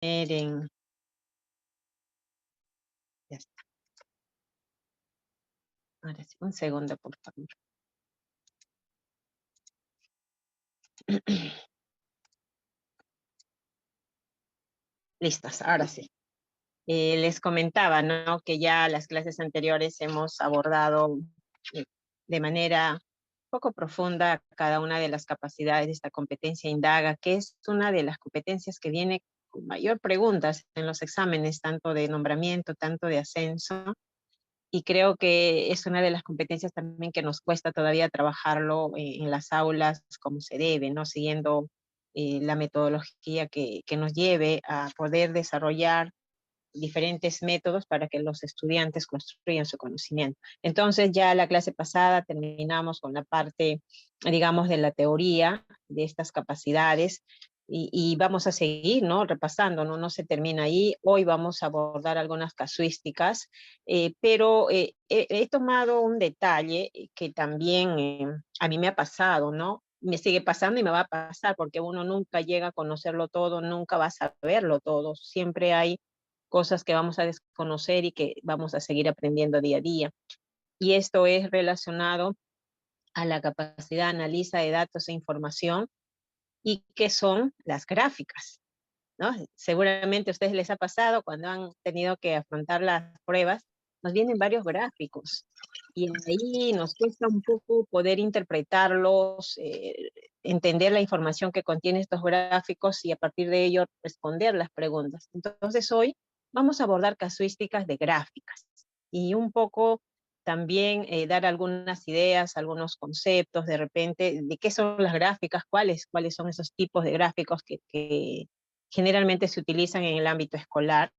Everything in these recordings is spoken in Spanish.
en... Ya está. Ahora sí, un segundo, por favor. Listos, ahora sí. Les comentaba, ¿no? Que ya las clases anteriores hemos abordado eh, de manera poco profunda cada una de las capacidades de esta competencia indaga, que es una de las competencias que viene con mayor preguntas en los exámenes, tanto de nombramiento, tanto de ascenso, y creo que es una de las competencias también que nos cuesta todavía trabajarlo en las aulas como se debe, ¿no? Siguiendo la metodología que nos lleve a poder desarrollar diferentes métodos para que los estudiantes construyan su conocimiento. Entonces ya la clase pasada terminamos con la parte, digamos, de la teoría de estas capacidades y vamos a seguir, ¿no? Repasando, ¿no? No se termina ahí. Hoy vamos a abordar algunas casuísticas, pero he tomado un detalle que también a mí me ha pasado, ¿no? Me sigue pasando y me va a pasar porque uno nunca llega a conocerlo todo, nunca va a saberlo todo. Siempre hay cosas que vamos a desconocer y que vamos a seguir aprendiendo día a día. Y esto es relacionado a la capacidad de analiza de datos e información y qué son las gráficas, ¿no? Seguramente a ustedes les ha pasado cuando han tenido que afrontar las pruebas, nos vienen varios gráficos y ahí nos cuesta un poco poder interpretarlos, entender la información que contiene estos gráficos y a partir de ello responder las preguntas. Entonces hoy vamos a abordar casuísticas de gráficas y un poco también dar algunas ideas, algunos conceptos de repente de qué son las gráficas, cuáles son esos tipos de gráficos que generalmente se utilizan en el ámbito escolar.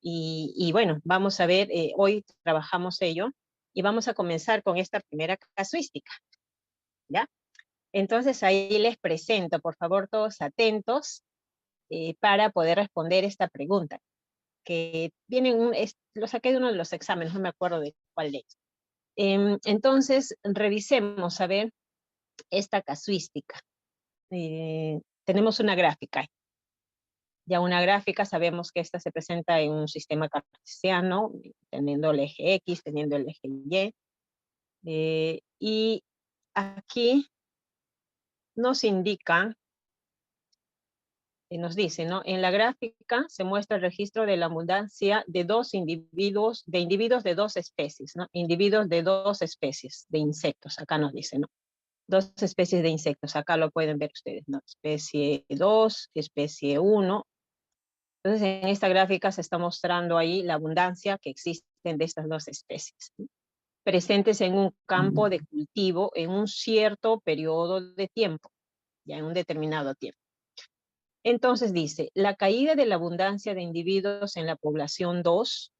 Y bueno, vamos a ver, hoy trabajamos ello y vamos a comenzar con esta primera casuística, ¿ya? Entonces ahí les presento, por favor, todos atentos para poder responder esta pregunta, que lo saqué de uno de los exámenes, no me acuerdo de cuál es. Entonces, revisemos, a ver, esta casuística. Tenemos una gráfica. Ya una gráfica, sabemos que esta se presenta en un sistema cartesiano, teniendo el eje X, teniendo el eje Y. Y aquí nos indica, nos dice, ¿no? En la gráfica se muestra el registro de la abundancia de individuos de dos especies, ¿no? Individuos de dos especies de insectos, acá nos dice, ¿no? Dos especies de insectos, acá lo pueden ver ustedes, ¿no? Especie 2, especie 1. Entonces, en esta gráfica se está mostrando ahí la abundancia que existen de estas dos especies, ¿sí? Presentes en un campo de cultivo en un cierto periodo de tiempo, ya en un determinado tiempo. Entonces dice, la caída de la abundancia de individuos en la población 2,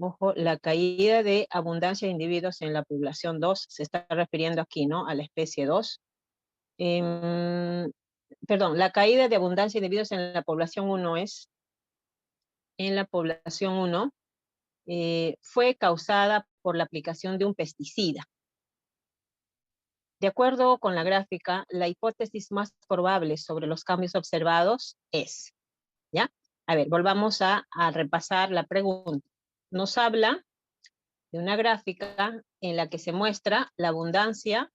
ojo, la caída de abundancia de individuos en la población 2, se está refiriendo aquí, ¿no? A la especie 2. Perdón, la caída de abundancia de individuos en la población 1 fue causada por la aplicación de un pesticida. De acuerdo con la gráfica, la hipótesis más probable sobre los cambios observados es, ¿ya? A ver, volvamos a repasar la pregunta. Nos habla de una gráfica en la que se muestra la abundancia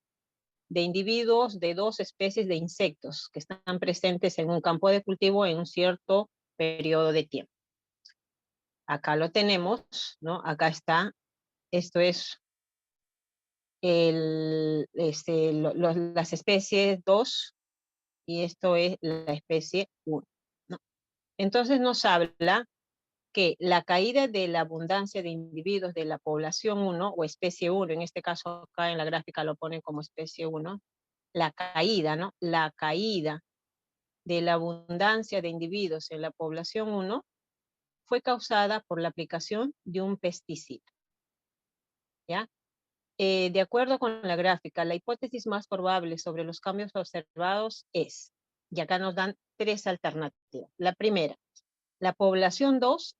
de individuos de dos especies de insectos que están presentes en un campo de cultivo en un cierto periodo de tiempo. Acá lo tenemos, ¿no? Acá está, esto es las especies 2 y esto es la especie 1, ¿no? Entonces nos habla que la caída de la abundancia de individuos de la población 1 o especie 1, en este caso acá en la gráfica lo ponen como especie 1, la caída, ¿no? La caída de la abundancia de individuos en la población 1 fue causada por la aplicación de un pesticida, ¿ya? De acuerdo con la gráfica, la hipótesis más probable sobre los cambios observados es, y acá nos dan tres alternativas. La primera, la población 2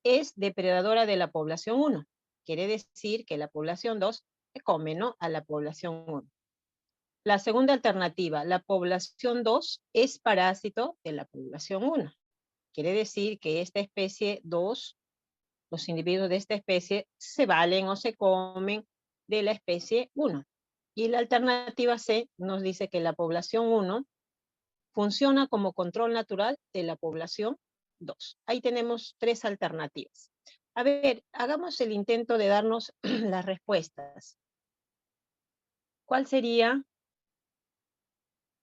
es depredadora de la población 1. Quiere decir que la población 2 se come, ¿no? A la población 1. La segunda alternativa, la población 2 es parásito de la población 1. Quiere decir que esta especie 2, los individuos de esta especie se valen o se comen de la especie 1. Y la alternativa C nos dice que la población 1 funciona como control natural de la población 2. Ahí tenemos 3 alternativas. A ver, hagamos el intento de darnos las respuestas. ¿Cuál sería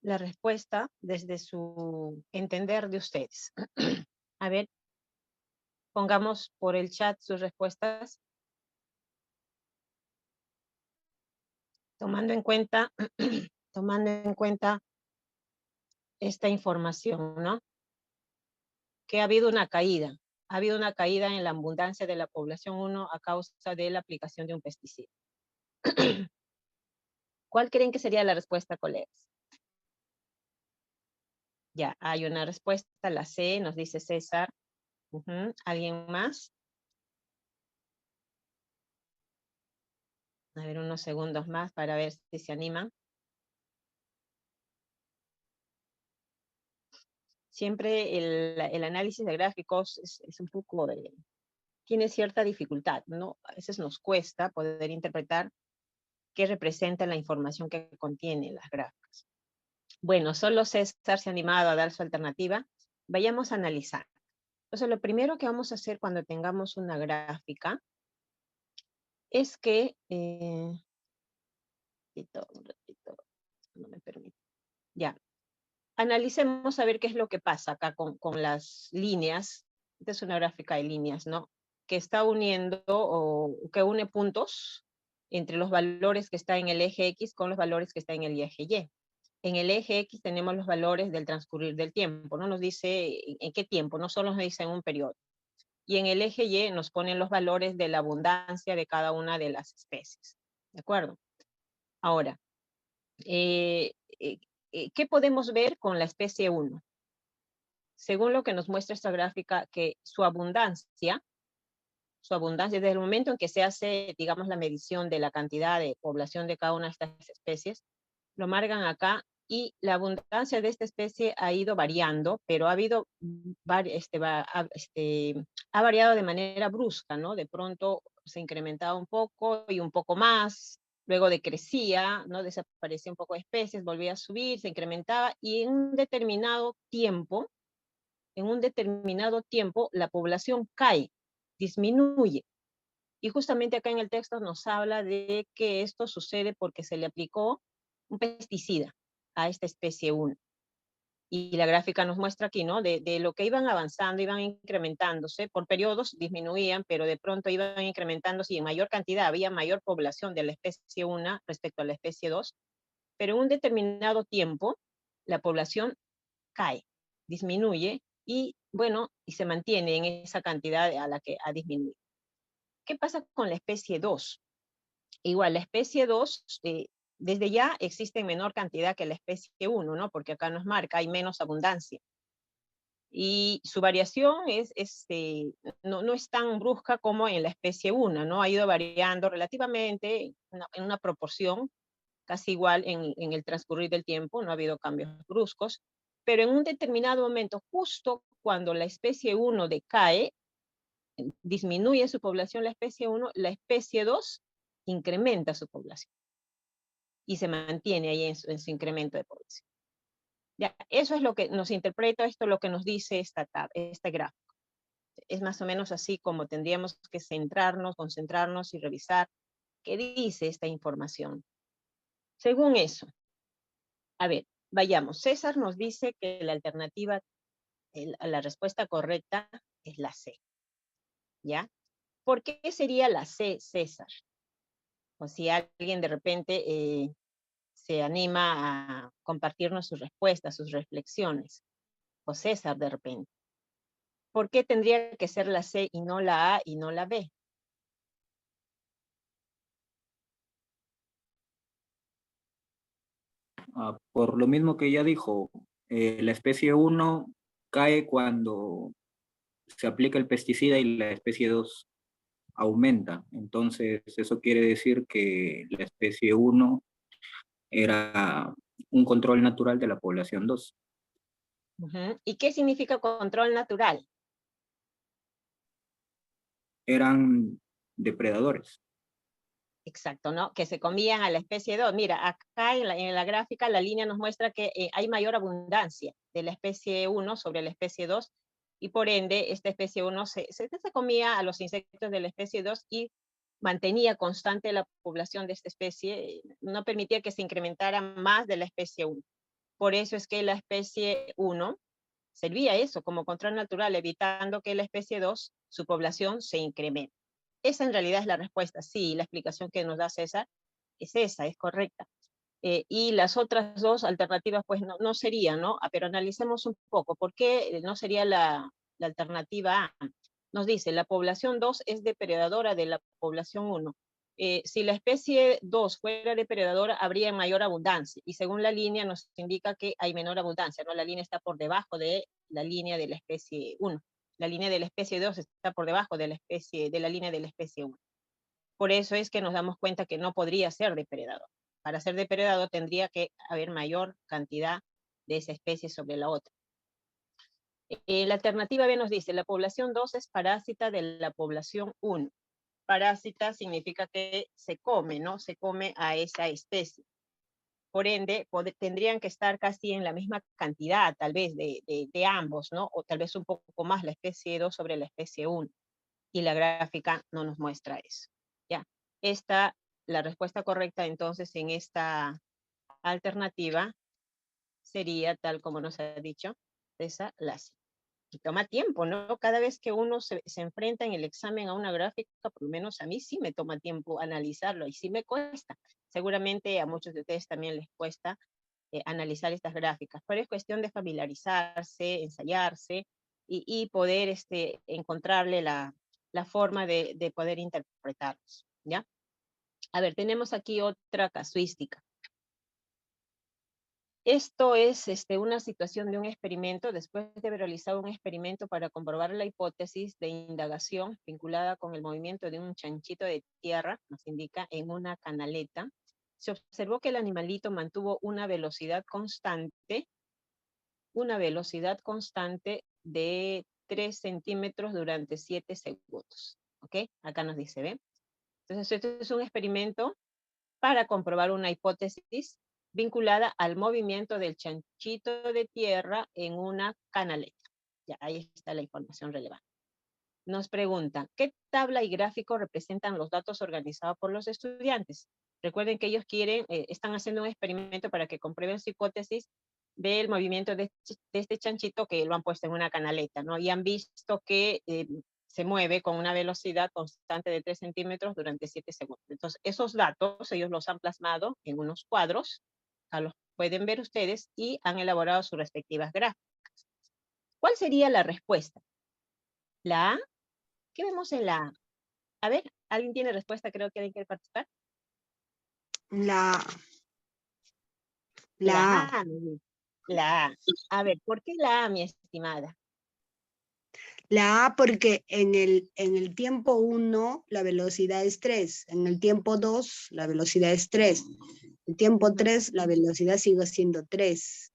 la respuesta desde su entender de ustedes? A ver, pongamos por el chat sus respuestas, tomando en cuenta, tomando en cuenta esta información, ¿no? Que ha habido una caída. Ha habido una caída en la abundancia de la población 1 a causa de la aplicación de un pesticida. ¿Cuál creen que sería la respuesta, colegas? Ya, hay una respuesta, la C, nos dice César. ¿Alguien más? A ver, unos segundos más para ver si se animan. Siempre el análisis de gráficos es un poco, tiene cierta dificultad, ¿no? A veces nos cuesta poder interpretar qué representa la información que contiene las gráficas. Bueno, solo César se ha animado a dar su alternativa. Vayamos a analizar. Entonces, lo primero que vamos a hacer cuando tengamos una gráfica es que, un ratito, no me permite. Ya, analicemos a ver qué es lo que pasa acá con las líneas. Esta es una gráfica de líneas, ¿no? Que está uniendo o que une puntos entre los valores que están en el eje X con los valores que están en el eje Y. En el eje X tenemos los valores del transcurrir del tiempo, no nos dice en qué tiempo, no solo nos dice en un periodo. Y en el eje Y nos ponen los valores de la abundancia de cada una de las especies. ¿De acuerdo? Ahora, ¿qué podemos ver con la especie 1? Según lo que nos muestra esta gráfica, que su abundancia, desde el momento en que se hace, digamos, la medición de la cantidad de población de cada una de estas especies, lo marcan acá, y la abundancia de esta especie ha ido variando, pero ha habido, ha variado de manera brusca, ¿no? De pronto se incrementaba un poco y un poco más, luego decrecía, ¿no? Desaparecía un poco de especies, volvía a subir, se incrementaba, y en un determinado tiempo la población cae, disminuye. Y justamente acá en el texto nos habla de que esto sucede porque se le aplicó un pesticida a esta especie 1. Y la gráfica nos muestra aquí, ¿no? De lo que iban avanzando, iban incrementándose, por periodos disminuían, pero de pronto iban incrementándose y en mayor cantidad, había mayor población de la especie 1 respecto a la especie 2, pero en un determinado tiempo la población cae, disminuye y, bueno, y se mantiene en esa cantidad a la que ha disminuido. ¿Qué pasa con la especie 2? Igual, la especie 2, desde ya existe en menor cantidad que la especie 1, ¿no? Porque acá nos marca, hay menos abundancia. Y su variación no es tan brusca como en la especie 1, ¿no? Ha ido variando relativamente en una proporción casi igual en el transcurrir del tiempo, no ha habido cambios bruscos, pero en un determinado momento, justo cuando la especie 1 decae, disminuye su población la especie 1, la especie 2 incrementa su población y se mantiene ahí en su incremento de población. Ya, eso es lo que nos interpreta, esto es lo que nos dice este gráfico. Es más o menos así como tendríamos que centrarnos, concentrarnos y revisar qué dice esta información. Según eso, a ver, vayamos. César nos dice que la alternativa, la respuesta correcta es la C. ¿Ya? ¿Por qué sería la C, César? O si alguien de repente se anima a compartirnos sus respuestas, sus reflexiones. O César de repente. ¿Por qué tendría que ser la C y no la A y no la B? Por lo mismo que ya dijo, la especie 1 cae cuando se aplica el pesticida y la especie 2 aumenta. Entonces, eso quiere decir que la especie 1 era un control natural de la población 2. Ujú. ¿Y qué significa control natural? Eran depredadores. Exacto, ¿no? Que se comían a la especie 2. Mira, acá en la gráfica la línea nos muestra que hay mayor abundancia de la especie 1 sobre la especie 2 y por ende esta especie 1 se comía a los insectos de la especie 2 y mantenía constante la población de esta especie, no permitía que se incrementara más de la especie 1. Por eso es que la especie 1 servía eso como control natural, evitando que la especie 2, su población se incremente. Esa en realidad es la respuesta, sí, la explicación que nos da César es esa, es correcta. Y las otras dos alternativas pues no serían, ¿no? Pero analicemos un poco, ¿por qué no sería la alternativa A? Nos dice, la población 2 es depredadora de la población 1. Si la especie 2 fuera depredadora, habría mayor abundancia, y según la línea nos indica que hay menor abundancia, ¿no? La línea está por debajo de la línea de la especie 1. La línea de la especie 2 está por debajo de la línea de la especie 1. Por eso es que nos damos cuenta que no podría ser depredador. Para ser depredador tendría que haber mayor cantidad de esa especie sobre la otra. La alternativa B nos dice, la población 2 es parásita de la población 1. Parásita significa que se come, ¿no? Se come a esa especie. Por ende, tendrían que estar casi en la misma cantidad, tal vez, de ambos, ¿no? O tal vez un poco más la especie 2 sobre la especie 1. Y la gráfica no nos muestra eso. Ya, la respuesta correcta entonces en esta alternativa sería, tal como nos ha dicho, esa la C. Y toma tiempo, ¿no? Cada vez que uno se enfrenta en el examen a una gráfica, por lo menos a mí sí me toma tiempo analizarlo y sí me cuesta. Seguramente a muchos de ustedes también les cuesta analizar estas gráficas, pero es cuestión de familiarizarse, ensayarse y poder encontrarle la forma de poder interpretarlos, ¿ya? A ver, tenemos aquí otra casuística. Esto es una situación de un experimento, después de haber realizado un experimento para comprobar la hipótesis de indagación vinculada con el movimiento de un chanchito de tierra, nos indica, en una canaleta, se observó que el animalito mantuvo una velocidad constante de 3 centímetros durante 7 segundos. ¿Ok? Acá nos dice, ¿ven? Entonces, esto es un experimento para comprobar una hipótesis vinculada al movimiento del chanchito de tierra en una canaleta. Ya, ahí está la información relevante. Nos preguntan, ¿qué tabla y gráfico representan los datos organizados por los estudiantes? Recuerden que ellos están haciendo un experimento para que comprueben su hipótesis del movimiento de este chanchito que lo han puesto en una canaleta, ¿no? Y han visto que se mueve con una velocidad constante de 3 centímetros durante 7 segundos. Entonces, esos datos ellos los han plasmado en unos cuadros, los pueden ver ustedes, y han elaborado sus respectivas gráficas. ¿Cuál sería la respuesta? ¿La A? ¿Qué vemos en la A? A ver, ¿alguien tiene respuesta? Creo que alguien quiere participar. La La A. A. La A. A ver, ¿por qué la A, mi estimada? La A porque en el tiempo 1 la velocidad es 3, en el tiempo 2 la velocidad es 3, en el tiempo 3 la velocidad sigue siendo 3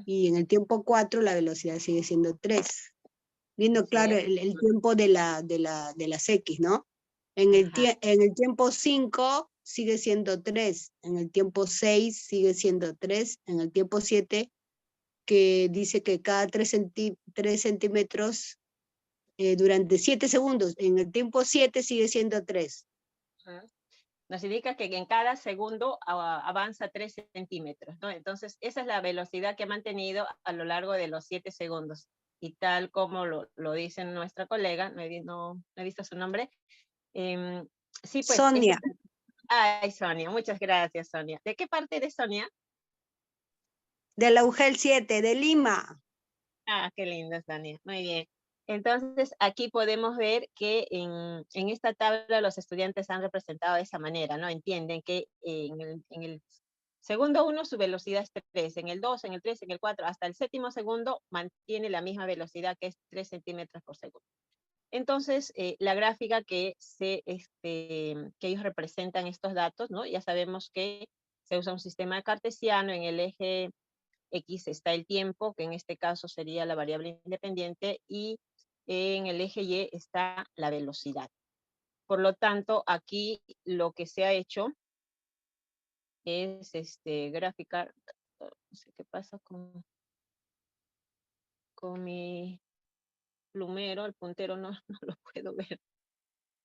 y en el tiempo 4 la velocidad sigue siendo 3. Viendo claro el tiempo de las X, ¿no? En el tiempo 5 sigue siendo 3, en el tiempo 6 sigue siendo 3, en el tiempo 7 que dice que cada 3 centímetros durante 7 segundos, en el tiempo 7 sigue siendo 3. Nos indica que en cada segundo avanza 3 centímetros, ¿no? Entonces, esa es la velocidad que ha mantenido a lo largo de los 7 segundos. Y tal como lo dice nuestra colega, no he visto su nombre. Sí, pues. Sonia. Ay, Sonia, muchas gracias, Sonia. ¿De qué parte eres, Sonia? De la UGEL 7, de Lima. Ah, qué lindo, Sonia. Muy bien. Entonces, aquí podemos ver que en esta tabla los estudiantes han representado de esa manera, ¿no? Entienden que en el segundo 1 su velocidad es 3, en el 2, en el 3, en el 4, hasta el séptimo segundo mantiene la misma velocidad que es 3 centímetros por segundo. Entonces, la gráfica que ellos representan estos datos, ¿no? Ya sabemos que se usa un sistema cartesiano. En el eje X está el tiempo, que en este caso sería la variable independiente, y en el eje Y está la velocidad. Por lo tanto, aquí lo que se ha hecho es graficar, no sé qué pasa con mi plumero, el puntero no, no lo puedo ver.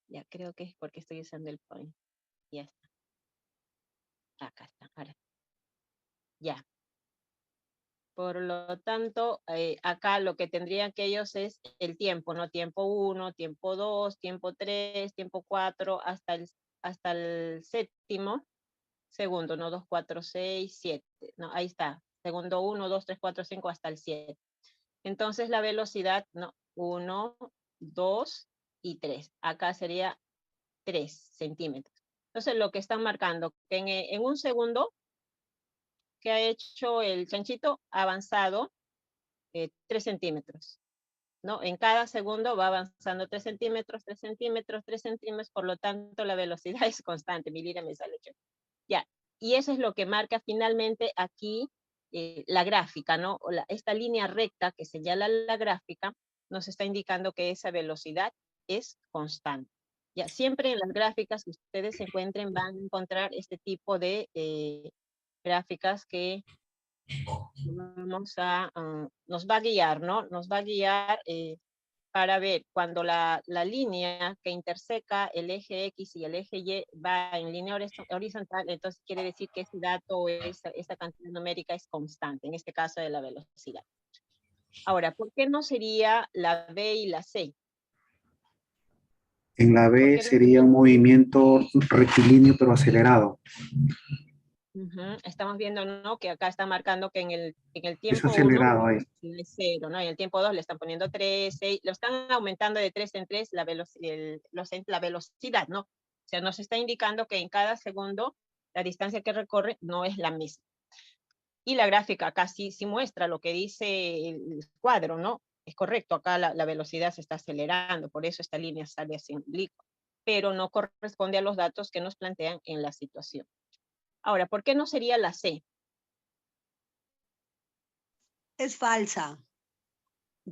Ya creo que es porque estoy usando el point. Ya está. Acá está, ahora. Ya. Por lo tanto, acá lo que tendrían que ellos es el tiempo, ¿no? Tiempo 1, tiempo 2, tiempo 3, tiempo 4, hasta el séptimo segundo, ¿no? 2, 4, 6, 7. No, ahí está. Segundo 1, 2, 3, 4, 5, hasta el 7. Entonces la velocidad, no, 1, 2 y 3. Acá sería 3 centímetros. Entonces lo que están marcando, que en un segundo que ha hecho el chanchito, ha avanzado 3 centímetros, ¿no? En cada segundo va avanzando 3 centímetros, 3 centímetros, 3 centímetros, por lo tanto la velocidad es constante. Mi lira me sale 8. Ya, y eso es lo que marca finalmente aquí la gráfica, ¿no? Esta línea recta que señala la gráfica nos está indicando que esa velocidad es constante. Ya, siempre en las gráficas que ustedes se encuentren van a encontrar este tipo de gráficas que nos va a guiar, ¿no? Nos va a guiar para ver cuando la línea que interseca el eje X y el eje Y va en línea horizontal, entonces quiere decir que ese dato o esa cantidad numérica es constante, en este caso de la velocidad. Ahora, ¿por qué no sería la B y la C? En la B sería un movimiento rectilíneo pero acelerado. Estamos viendo, ¿no? Que acá está marcando que en el Es tiempo 1 acelerado ahí. es 0, ¿no? En el tiempo 2 le están poniendo 3, 6, lo están aumentando de 3 en 3 la velocidad, ¿no? O sea, nos está indicando que en cada segundo la distancia que recorre no es la misma. Y la gráfica acá sí muestra lo que dice el cuadro, ¿no? Es correcto, acá la velocidad se está acelerando, por eso esta línea sale así en oblicuo, pero no corresponde a los datos que nos plantean en la situación. Ahora, ¿por qué no sería la C? Es falsa.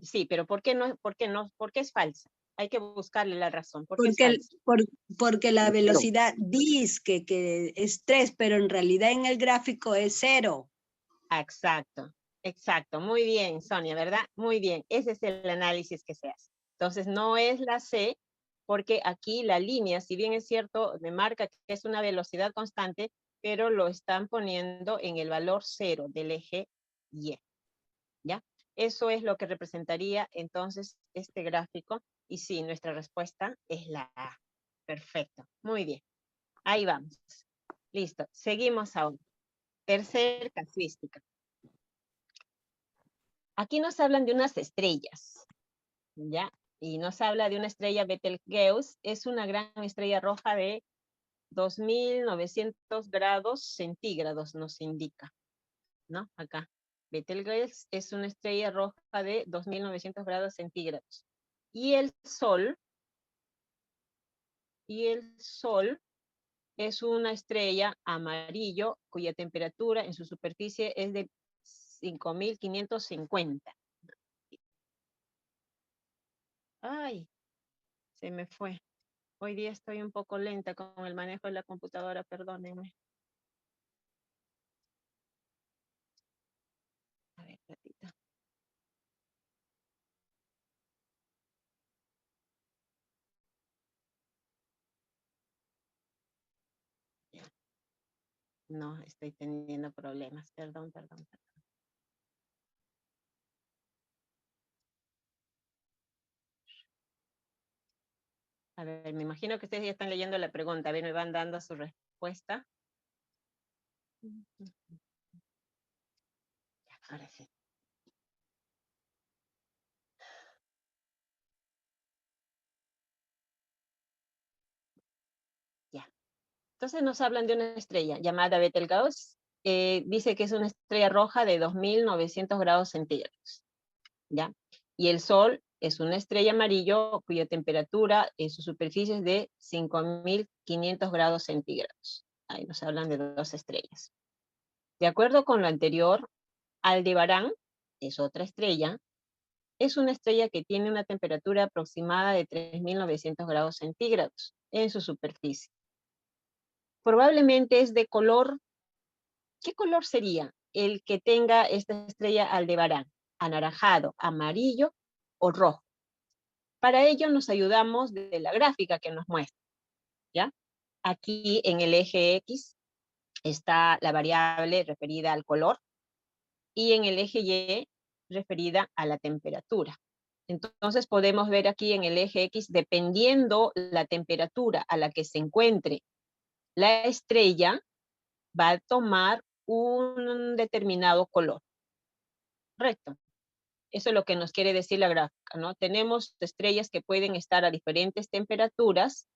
Sí, pero ¿por qué no? ¿Por qué es falsa? Hay que buscarle la razón. ¿Por qué es falsa? Porque la velocidad dice que es 3, pero en realidad en el gráfico es 0. Exacto, exacto. Muy bien, Sonia, ¿verdad? Muy bien. Ese es el análisis que se hace. Entonces, no es la C, porque aquí la línea, si bien es cierto, me marca que es una velocidad constante, pero lo están poniendo en el valor 0 del eje Y. ¿Ya? Eso es lo que representaría entonces este gráfico. Y sí, nuestra respuesta es la A. Perfecto. Muy bien. Ahí vamos. Listo. Seguimos ahora. Tercer casuística. Aquí nos hablan de unas estrellas. ¿Ya? Y nos habla de una estrella Betelgeuse. Es una gran estrella roja de 2900 grados centígrados, nos indica. ¿No? Acá. Betelgeuse es una estrella roja de 2900 grados centígrados. Y el Sol es una estrella amarillo cuya temperatura en su superficie es de 5550. Ay, se me fue. Hoy día estoy un poco lenta con el manejo de la computadora, perdónenme. A ver, ratito. No, estoy teniendo problemas. Perdón. A ver, me imagino que ustedes ya están leyendo la pregunta. A ver, me van dando su respuesta. Ya, ahora sí. Ya. Entonces nos hablan de una estrella llamada Betelgeuse. Dice que es una estrella roja de 2900 grados centígrados. ¿Ya? Y el Sol es una estrella amarillo cuya temperatura en su superficie es de 5500 grados centígrados. ahí nos hablan de 2 estrellas. De acuerdo con lo anterior, Aldebarán es otra estrella. Es una estrella que tiene una temperatura aproximada de 3.900 grados centígrados en su superficie. Probablemente es de color, ¿qué color sería el que tenga esta estrella Aldebarán? ¿Anaranjado, amarillo o rojo? Para ello nos ayudamos de la gráfica que nos muestra, ¿ya? Aquí en el eje X está la variable referida al color y en el eje Y referida a la temperatura. Entonces podemos ver aquí en el eje X, dependiendo la temperatura a la que se encuentre la estrella, va a tomar un determinado color. Correcto. Eso es lo que nos quiere decir la gráfica, ¿no? Tenemos estrellas que pueden estar a diferentes temperaturas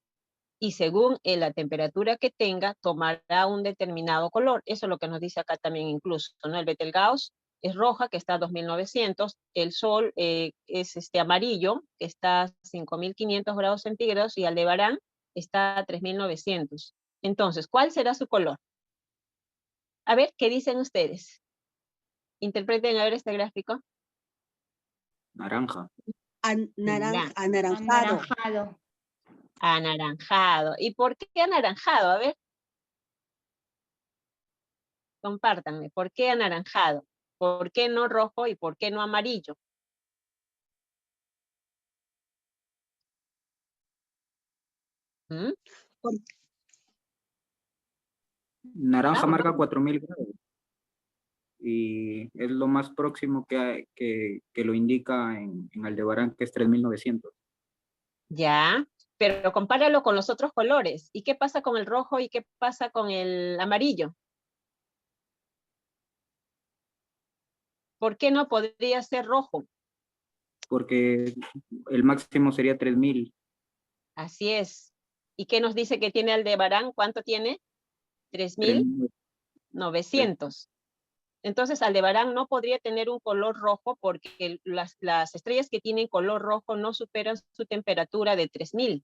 y según la temperatura que tenga, tomará un determinado color. Eso es lo que nos dice acá también incluso, ¿no? El Betelgeuse es roja, que está a 2.900, el Sol es amarillo, que está a 5.500 grados centígrados, y Aldebarán está a 3.900. Entonces, ¿cuál será su color? A ver, ¿qué dicen ustedes? Interpreten a ver este gráfico. Naranja. Anaranjado. Anaranjado. Anaranjado. ¿Y por qué anaranjado? A ver. Compártanme, ¿por qué anaranjado? ¿Por qué no rojo y por qué no amarillo? ¿Mm? Naranja Vamos, marca vamos. 4.000 grados. Y es lo más próximo que lo indica en Aldebarán, que es 3.900. Ya, pero compáralo con los otros colores. ¿Y qué pasa con el rojo y qué pasa con el amarillo? ¿Por qué no podría ser rojo? Porque el máximo sería 3.000. Así es. ¿Y qué nos dice que tiene Aldebarán? ¿Cuánto tiene? 3.000. 3.900. Entonces Aldebarán no podría tener un color rojo porque las estrellas que tienen color rojo no superan su temperatura de 3.000.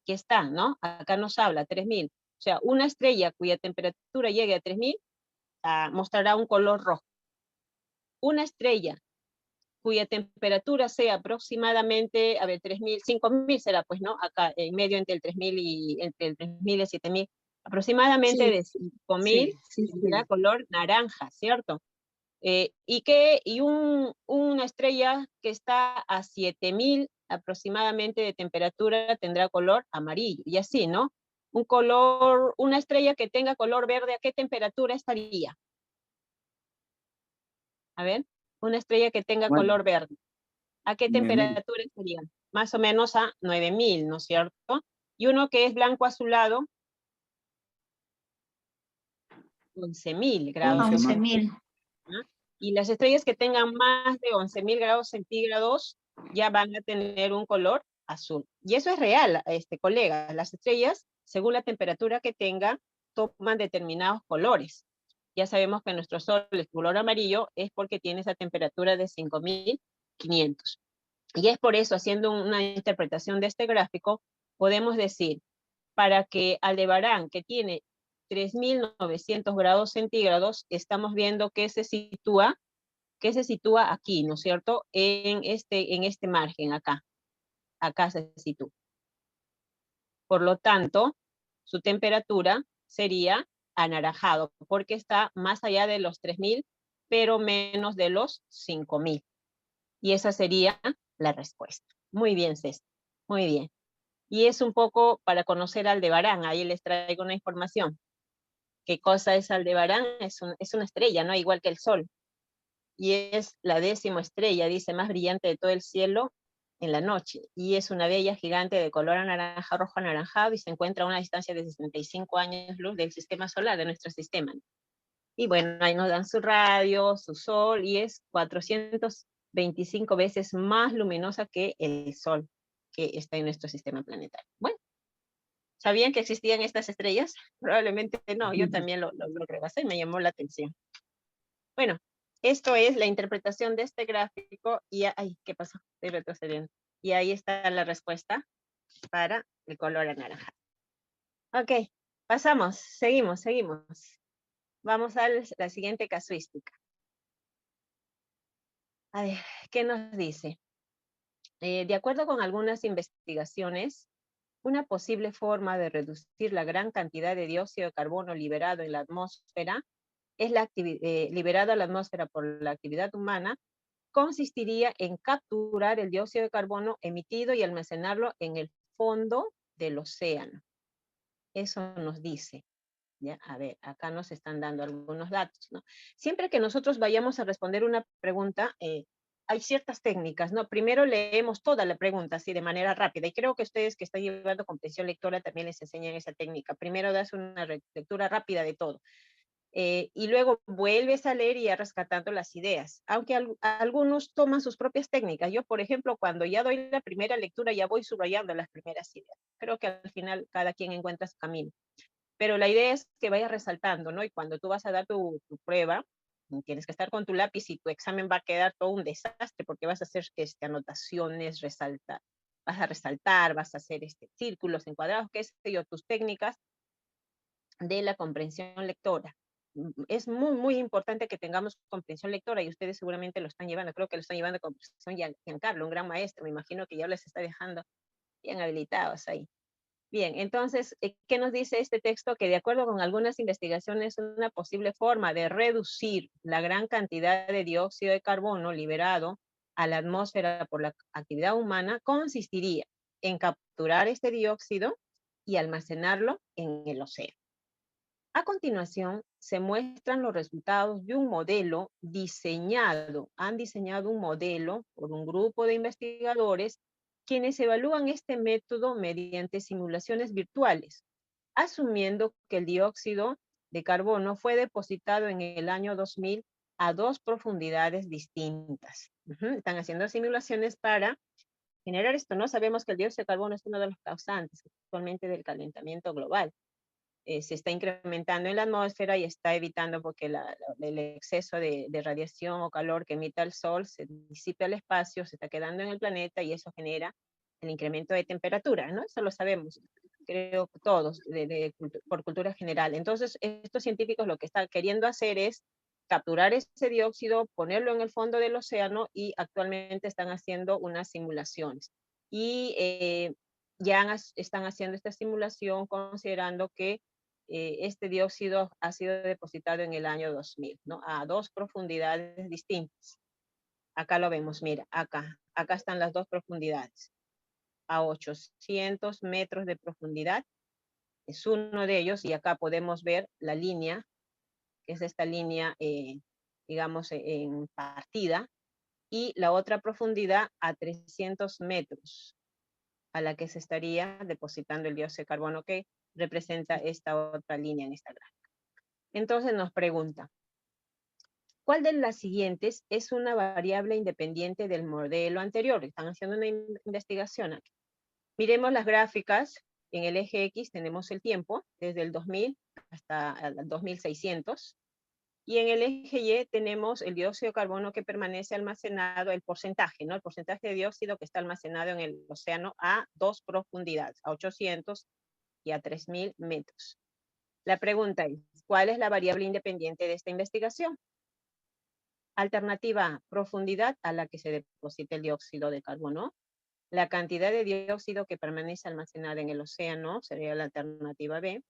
Que está, ¿no? Acá nos habla 3.000. O sea, una estrella cuya temperatura llegue a 3.000 mostrará un color rojo. Una estrella cuya temperatura sea aproximadamente, a ver, 3.000, 5.000 será, pues, ¿no? Acá en medio entre el 3.000 y 7.000, aproximadamente Sí, de 5.000 sí. tendrá color naranja, ¿cierto? Una estrella que está a 7.000 aproximadamente de temperatura tendrá color amarillo, y así, ¿no? Una estrella que tenga color verde, ¿a qué temperatura estaría? A ver, una estrella que tenga Bueno, color verde, ¿a qué 9.000. temperatura estaría? Más o menos a 9.000, ¿no es cierto? Y uno que es blanco azulado, 11.000 grados 11 más. 11.000. ¿no? Y las estrellas que tengan más de 11.000 grados centígrados ya van a tener un color azul. Y eso es real, colegas. Las estrellas, según la temperatura que tenga, toman determinados colores. Ya sabemos que nuestro Sol, el color amarillo, es porque tiene esa temperatura de 5.500. Y es por eso, haciendo una interpretación de este gráfico, podemos decir, para que Aldebarán, que tiene 3.900 grados centígrados, estamos viendo que se sitúa aquí, ¿no es cierto? En este margen, acá se sitúa. Por lo tanto, su temperatura sería anaranjado, porque está más allá de los 3.000, pero menos de los 5.000. Y esa sería la respuesta. Muy bien, César. Muy bien. Y es un poco para conocer Aldebarán. Ahí les traigo una información. ¿Qué cosa es Aldebarán? Es una estrella, ¿no? Igual que el Sol. Y es la 10ª estrella, dice, más brillante de todo el cielo en la noche. Y es una bella gigante de color anaranjado, rojo anaranjado, y se encuentra a una distancia de 65 años luz del sistema solar, de nuestro sistema. Y bueno, ahí nos dan su radio, su Sol, y es 425 veces más luminosa que el Sol, que está en nuestro sistema planetario. Bueno, ¿sabían que existían estas estrellas? Probablemente no, yo también lo rebasé y me llamó la atención. Bueno, esto es la interpretación de este gráfico y, ay, ¿qué pasó? Estoy retrocediendo. Y ahí está la respuesta para el color anaranjado. Ok, Pasamos, seguimos. Vamos a la siguiente casuística. A ver, ¿qué nos dice? De acuerdo con algunas investigaciones, una posible forma de reducir la gran cantidad de dióxido de carbono liberado en la atmósfera, liberado a la atmósfera por la actividad humana, consistiría en capturar el dióxido de carbono emitido y almacenarlo en el fondo del océano. Eso nos dice. ¿Ya? A ver, acá nos están dando algunos datos, ¿no? Siempre que nosotros vayamos a responder una pregunta, hay ciertas técnicas, ¿no? Primero leemos toda la pregunta, así de manera rápida, y creo que ustedes que están llevando comprensión lectora también les enseñan esa técnica. Primero das una lectura rápida de todo, y luego vuelves a leer y ya rescatando las ideas, aunque algunos toman sus propias técnicas. Yo, por ejemplo, cuando ya doy la primera lectura, ya voy subrayando las primeras ideas. Creo que al final cada quien encuentra su camino. Pero la idea es que vayas resaltando, ¿no? Y cuando tú vas a dar tu prueba, tienes que estar con tu lápiz y tu examen va a quedar todo un desastre porque vas a hacer anotaciones, vas a resaltar, vas a hacer círculos encuadrados, qué sé yo, tus técnicas de la comprensión lectora. Es muy importante que tengamos comprensión lectora y ustedes seguramente lo están llevando, creo que lo están llevando con Giancarlo, un gran maestro, me imagino que ya les está dejando bien habilitados ahí. Bien, entonces, ¿qué nos dice este texto? Que de acuerdo con algunas investigaciones, una posible forma de reducir la gran cantidad de dióxido de carbono liberado a la atmósfera por la actividad humana consistiría en capturar este dióxido y almacenarlo en el océano. A continuación, se muestran los resultados de un modelo diseñado. Han diseñado un modelo por un grupo de investigadores quienes evalúan este método mediante simulaciones virtuales, asumiendo que el dióxido de carbono fue depositado en el año 2000 a 2 profundidades distintas. Están haciendo simulaciones para generar esto, ¿no? Sabemos que el dióxido de carbono es uno de los causantes actualmente del calentamiento global. Se está incrementando en la atmósfera y está evitando porque el exceso de radiación o calor que emite el sol se disipa al espacio, se está quedando en el planeta y eso genera el incremento de temperatura, ¿no? Eso lo sabemos, creo que todos, por cultura general. Entonces, estos científicos lo que están queriendo hacer es capturar ese dióxido, ponerlo en el fondo del océano y actualmente están haciendo unas simulaciones. Y ya están haciendo esta simulación considerando que este dióxido ha sido depositado en el año 2000, ¿no? A 2 profundidades distintas. Acá lo vemos, mira, acá están las 2 profundidades. A 800 metros de profundidad es uno de ellos, y acá podemos ver la línea, que es esta línea, digamos, en partida, y la otra profundidad a 300 metros, a la que se estaría depositando el dióxido de carbono que representa esta otra línea en esta gráfica. Entonces nos pregunta, ¿cuál de las siguientes es una variable independiente del modelo anterior? Están haciendo una investigación aquí. Miremos las gráficas. En el eje X tenemos el tiempo, desde el 2000 hasta el 2600. Y en el eje Y tenemos el dióxido de carbono que permanece almacenado, el porcentaje, ¿no? El porcentaje de dióxido que está almacenado en el océano a 2 profundidades, a 800 y a 3000 metros. La pregunta es, ¿cuál es la variable independiente de esta investigación? Alternativa A, profundidad a la que se deposita el dióxido de carbono. La cantidad de dióxido que permanece almacenada en el océano sería la alternativa B.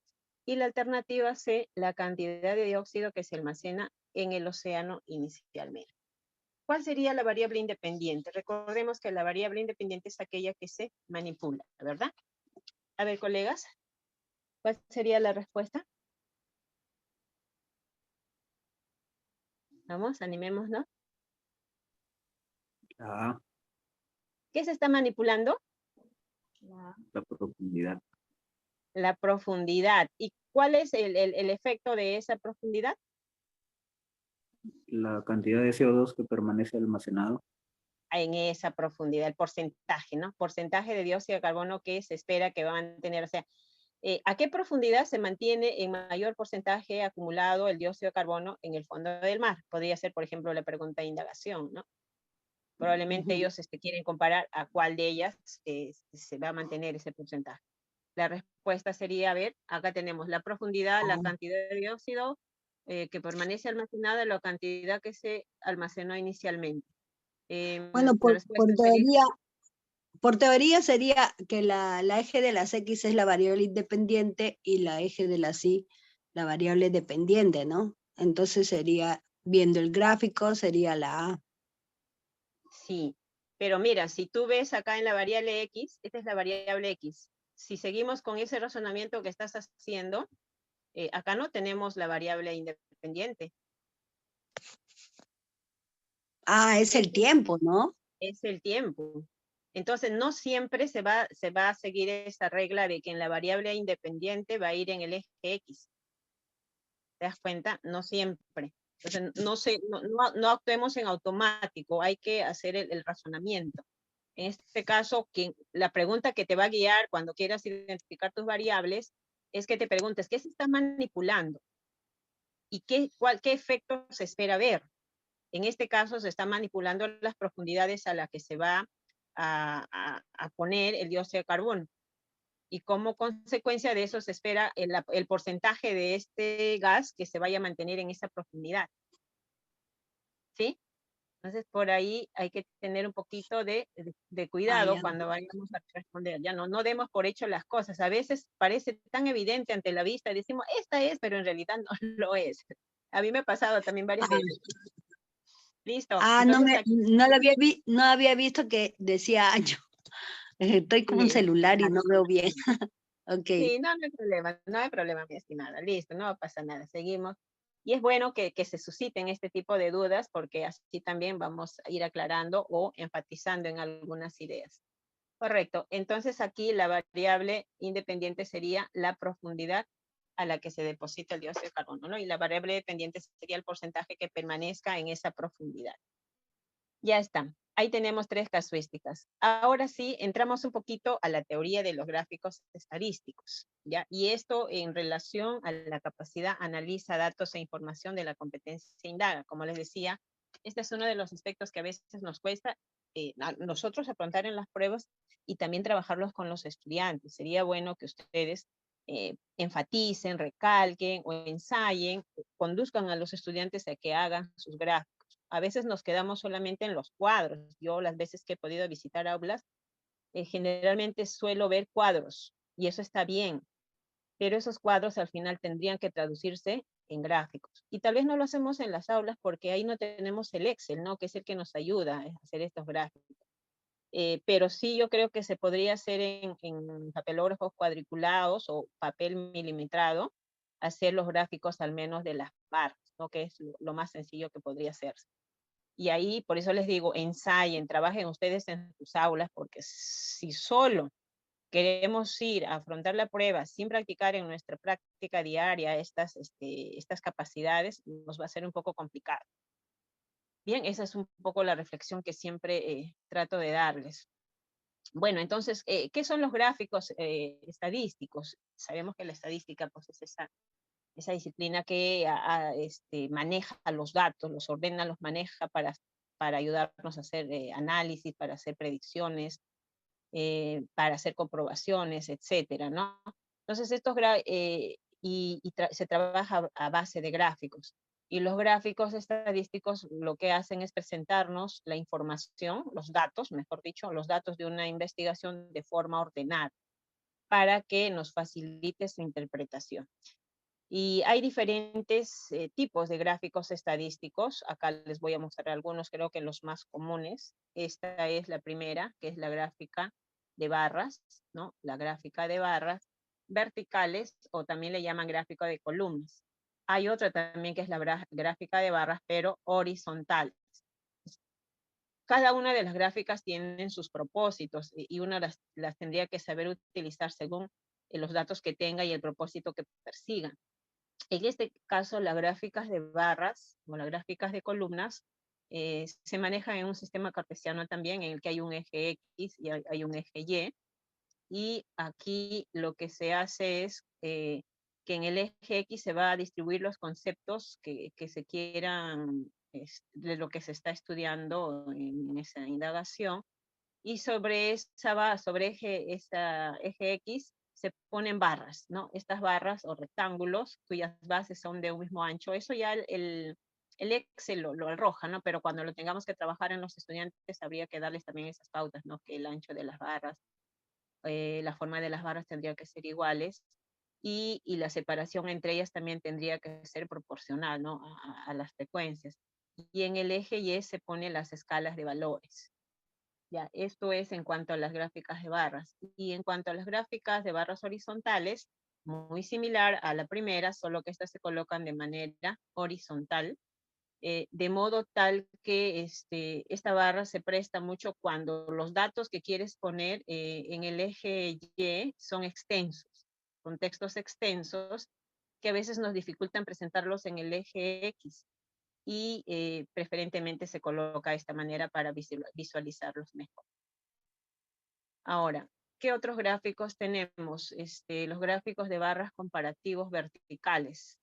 Y la alternativa C, la cantidad de dióxido que se almacena en el océano inicialmente. ¿Cuál sería la variable independiente? Recordemos que la variable independiente es aquella que se manipula, ¿verdad? A ver, colegas, ¿cuál sería la respuesta? Vamos, animémonos. ¿Qué se está manipulando? La profundidad. La profundidad. ¿Y cuál es el efecto de esa profundidad? La cantidad de CO2 que permanece almacenado. En esa profundidad, el porcentaje, ¿no? Porcentaje de dióxido de carbono que se espera que va a mantener, o sea, ¿a qué profundidad se mantiene en mayor porcentaje acumulado el dióxido de carbono en el fondo del mar? Podría ser, por ejemplo, la pregunta de indagación, ¿no? Probablemente ellos quieren comparar a cuál de ellas se va a mantener ese porcentaje. La respuesta sería, a ver, acá tenemos la profundidad, la cantidad de dióxido que permanece almacenada, la cantidad que se almacenó inicialmente. Bueno, La respuesta sería, por teoría sería que la eje de las X es la variable independiente y la eje de las Y la variable dependiente, ¿no? Entonces sería, viendo el gráfico, sería la A. sí. Pero mira, si tú ves acá en la variable X, esta es la variable X. Si seguimos con ese razonamiento que estás haciendo, acá no tenemos la variable independiente. Ah, es el tiempo, ¿no? Es el tiempo. Entonces, no siempre se va a seguir esa regla de que en la variable independiente va a ir en el eje X. ¿Te das cuenta? No siempre. Entonces, no actuemos en automático, hay que hacer el razonamiento. En este caso, la pregunta que te va a guiar cuando quieras identificar tus variables es que te preguntes, ¿qué se está manipulando? ¿Y qué efecto se espera ver? En este caso, se está manipulando las profundidades a las que se va a poner el dióxido de carbono. Y como consecuencia de eso se espera el porcentaje de este gas que se vaya a mantener en esa profundidad. ¿Sí? Entonces, por ahí hay que tener un poquito de cuidado ya. cuando vayamos a responder. Ya no demos por hecho las cosas. A veces parece tan evidente ante la vista, decimos, esta es, pero en realidad no lo es. A mí me ha pasado también varias Ah, veces. Listo. no, Entonces aquí, no había visto que decía año. Estoy con un sí, celular y no veo bien. Ok. sí, no hay problema, mi estimada. Listo, no pasa nada. Seguimos. Y es bueno que se susciten este tipo de dudas porque así también vamos a ir aclarando o enfatizando en algunas ideas. Correcto. Entonces aquí la variable independiente sería la profundidad a la que se deposita el dióxido de carbono, ¿no? Y la variable dependiente sería el porcentaje que permanezca en esa profundidad. Ya está. Ahí tenemos tres casuísticas. Ahora sí, entramos un poquito a la teoría de los gráficos estadísticos, ¿ya? Y esto en relación a la capacidad analiza datos e información de la competencia indaga. Como les decía, este es uno de los aspectos que a veces nos cuesta a nosotros afrontar en las pruebas y también trabajarlos con los estudiantes. Sería bueno que ustedes enfaticen, recalquen o ensayen, conduzcan a los estudiantes a que hagan sus gráficos. A veces nos quedamos solamente en los cuadros. Yo las veces que he podido visitar aulas, generalmente suelo ver cuadros y eso está bien, pero esos cuadros al final tendrían que traducirse en gráficos. Y tal vez no lo hacemos en las aulas porque ahí no tenemos el Excel, ¿no? Que es el que nos ayuda a hacer estos gráficos. Pero sí yo creo que se podría hacer en papelógrafos cuadriculados o papel milimetrado, hacer los gráficos al menos de las barras, ¿no? Que es lo más sencillo que podría hacerse. Y ahí, por eso les digo, ensayen, trabajen ustedes en sus aulas, porque si solo queremos ir a afrontar la prueba sin practicar en nuestra práctica diaria estas capacidades, nos va a ser un poco complicado. Bien, esa es un poco la reflexión que siempre trato de darles. Bueno, entonces, ¿qué son los gráficos estadísticos? Sabemos que la estadística pues, es esa disciplina que maneja los datos, los ordena, los maneja para ayudarnos a hacer análisis, para hacer predicciones, para hacer comprobaciones, etcétera, ¿no? Entonces, se trabaja a base de gráficos. Y los gráficos estadísticos lo que hacen es presentarnos la información, los datos, mejor dicho, los datos de una investigación de forma ordenada, para que nos facilite su interpretación. Y hay diferentes tipos de gráficos estadísticos. Acá les voy a mostrar algunos, creo que los más comunes. Esta es la primera, que es la gráfica de barras, ¿no? La gráfica de barras verticales, o también le llaman gráfico de columnas. Hay otra también que es la gráfica de barras, pero horizontales. Cada una de las gráficas tienen sus propósitos y una las tendría que saber utilizar según los datos que tenga y el propósito que persigan. En este caso, las gráficas de barras o las gráficas de columnas se manejan en un sistema cartesiano también, en el que hay un eje X y hay un eje Y. Y aquí lo que se hace es que en el eje X se va a distribuir los conceptos que se quieran, de lo que se está estudiando en esa indagación. Y sobre eje X se ponen barras, ¿no? Estas barras o rectángulos cuyas bases son de un mismo ancho, eso ya el Excel lo arroja, ¿no? Pero cuando lo tengamos que trabajar en los estudiantes, habría que darles también esas pautas, ¿no? Que el ancho de las barras, la forma de las barras tendría que ser iguales, y la separación entre ellas también tendría que ser proporcional, ¿no? A las frecuencias. Y en el eje Y se ponen las escalas de valores. Ya, esto es en cuanto a las gráficas de barras. Y en cuanto a las gráficas de barras horizontales, muy similar a la primera, solo que estas se colocan de manera horizontal, de modo tal que esta barra se presta mucho cuando los datos que quieres poner en el eje Y son extensos, con textos extensos, que a veces nos dificultan presentarlos en el eje X, y preferentemente se coloca de esta manera para visualizarlos mejor. Ahora, ¿qué otros gráficos tenemos? Los gráficos de barras comparativos verticales.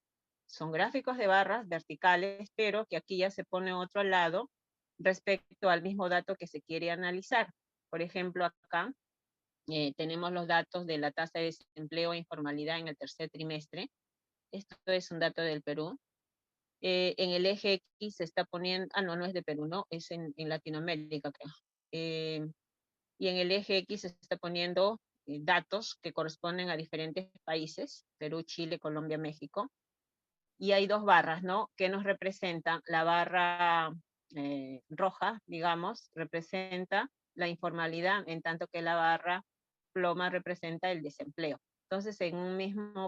Son gráficos de barras verticales, pero que aquí ya se pone otro lado respecto al mismo dato que se quiere analizar. Por ejemplo, acá tenemos los datos de la tasa de desempleo e informalidad en el tercer trimestre. Esto es un dato del Perú. En el eje X se está poniendo, no es de Perú, no, es en Latinoamérica, creo. Y en el eje X se está poniendo datos que corresponden a diferentes países, Perú, Chile, Colombia, México. Y hay dos barras, ¿no? Que nos representan. La barra roja, digamos, representa la informalidad, en tanto que la barra ploma representa el desempleo. Entonces,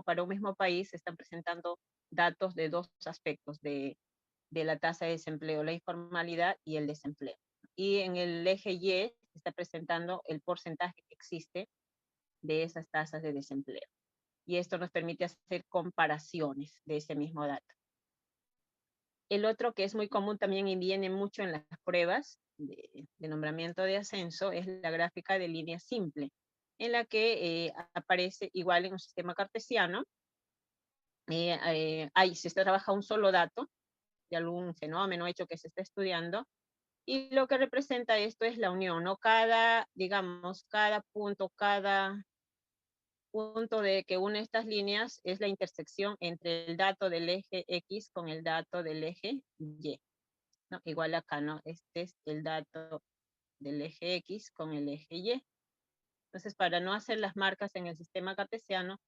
para un mismo país se están presentando datos de dos aspectos, de la tasa de desempleo, la informalidad y el desempleo. Y en el eje Y se está presentando el porcentaje que existe de esas tasas de desempleo. Y esto nos permite hacer comparaciones de ese mismo dato. El otro que es muy común también y viene mucho en las pruebas de nombramiento de ascenso es la gráfica de línea simple, en la que aparece igual en un sistema cartesiano. Se trabaja un solo dato de algún fenómeno hecho que se está estudiando, y lo que representa esto es la unión, ¿no? Cada punto de que une estas líneas es la intersección entre el dato del eje X con el dato del eje Y, ¿no? Igual acá, ¿no? Este es el dato del eje X con el eje Y. Entonces, para no hacer las marcas en el sistema cartesiano,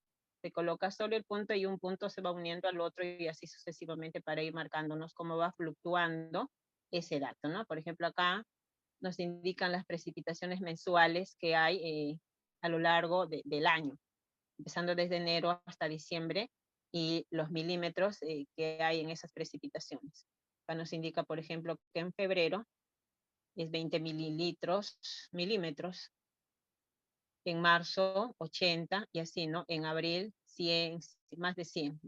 se coloca solo el punto y un punto se va uniendo al otro y así sucesivamente para ir marcándonos cómo va fluctuando ese dato, ¿no? Por ejemplo, acá nos indican las precipitaciones mensuales que hay a lo largo del año, empezando desde enero hasta diciembre, y los milímetros que hay en esas precipitaciones. Acá nos indica, por ejemplo, que en febrero es 20 milímetros, en marzo 80, y así, ¿no? En abril 100, más de 100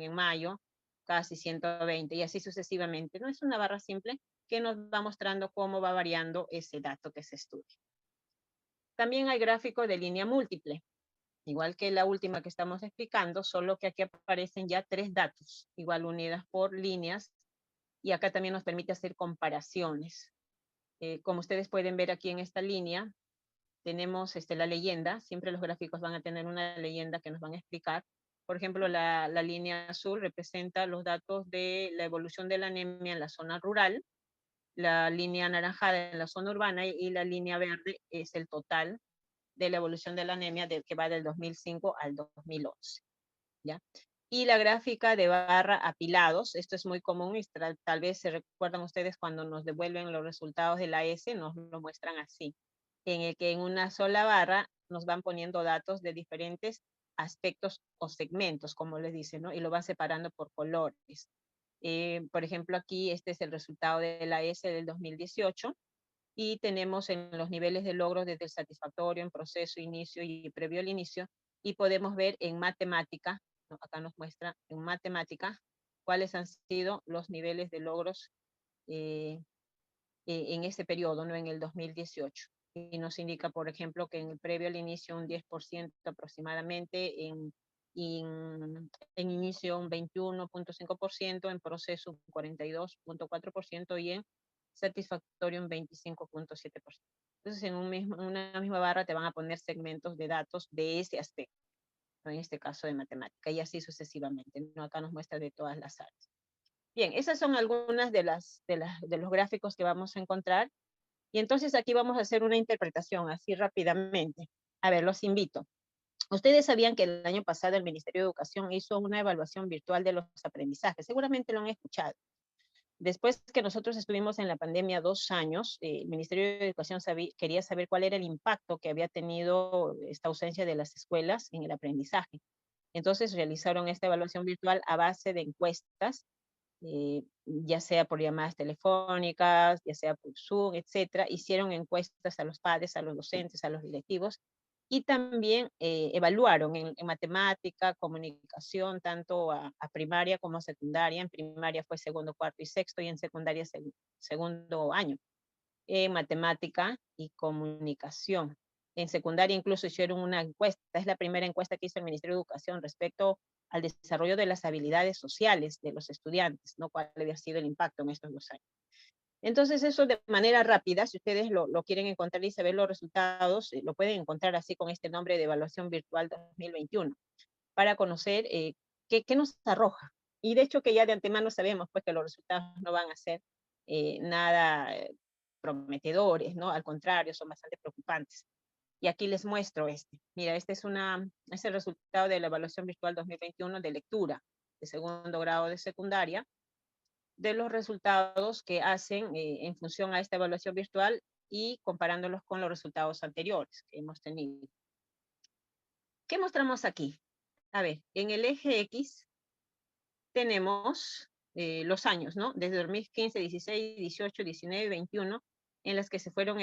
en mayo, casi 120, y así sucesivamente. No es una barra simple que nos va mostrando cómo va variando ese dato que se estudia. También hay gráficos de línea múltiple, igual que la última que estamos explicando, solo que aquí aparecen ya 3 datos, igual unidas por líneas, y acá también nos permite hacer comparaciones. Como ustedes pueden ver aquí en esta línea, tenemos la leyenda, siempre los gráficos van a tener una leyenda que nos van a explicar. Por ejemplo, la línea azul representa los datos de la evolución de la anemia en la zona rural, la línea anaranjada en la zona urbana, y la línea verde es el total de la evolución de la anemia que va del 2005 al 2011. ¿Ya? Y la gráfica de barra apilados, esto es muy común y tal vez se recuerdan ustedes cuando nos devuelven los resultados de la S, nos lo muestran así, en el que en una sola barra nos van poniendo datos de diferentes aspectos o segmentos, como les dicen, ¿no? Y lo van separando por colores. Por ejemplo, aquí este es el resultado de la S del 2018, y tenemos en los niveles de logros desde el satisfactorio, en proceso, inicio y previo al inicio, y podemos ver en matemática, ¿no? Acá nos muestra en matemática cuáles han sido los niveles de logros en ese periodo, ¿no? En el 2018. Y nos indica, por ejemplo, que en el previo al inicio un 10% aproximadamente, en inicio un 21.5%, en proceso un 42.4% y en satisfactorio un 25.7%. Entonces, en una misma barra te van a poner segmentos de datos de ese aspecto. ¿no? En este caso de matemática, y así sucesivamente, ¿no? Acá nos muestra de todas las áreas. Bien, esas son algunas de los gráficos que vamos a encontrar, y entonces aquí vamos a hacer una interpretación así rápidamente. A ver, los invito. Ustedes sabían que el año pasado el Ministerio de Educación hizo una evaluación virtual de los aprendizajes, seguramente lo han escuchado. Después que nosotros estuvimos en la pandemia 2 años, el Ministerio de Educación quería saber cuál era el impacto que había tenido esta ausencia de las escuelas en el aprendizaje. Entonces realizaron esta evaluación virtual a base de encuestas, ya sea por llamadas telefónicas, ya sea por Zoom, etcétera. Hicieron encuestas a los padres, a los docentes, a los directivos, y también evaluaron en matemática, comunicación, tanto a primaria como a secundaria. En primaria fue segundo, cuarto y sexto, y en secundaria segundo año. Matemática y comunicación. En secundaria incluso hicieron una encuesta, es la primera encuesta que hizo el Ministerio de Educación respecto al desarrollo de las habilidades sociales de los estudiantes, ¿no? ¿Cuál había sido el impacto en estos 2 años? Entonces eso de manera rápida, si ustedes lo quieren encontrar y saber los resultados, lo pueden encontrar así con este nombre de Evaluación Virtual 2021, para conocer qué nos arroja. Y de hecho que ya de antemano sabemos pues que los resultados no van a ser nada prometedores, ¿no? Al contrario, son bastante preocupantes. Y aquí les muestro este. Mira, este es el resultado de la Evaluación Virtual 2021 de lectura de segundo grado de secundaria, de los resultados que hacen en función a esta evaluación virtual y comparándolos con los resultados anteriores que hemos tenido. ¿Qué mostramos aquí? A ver, en el eje X tenemos los años, ¿no? Desde 2015, 16, 18, 19, 21, en las que se fueron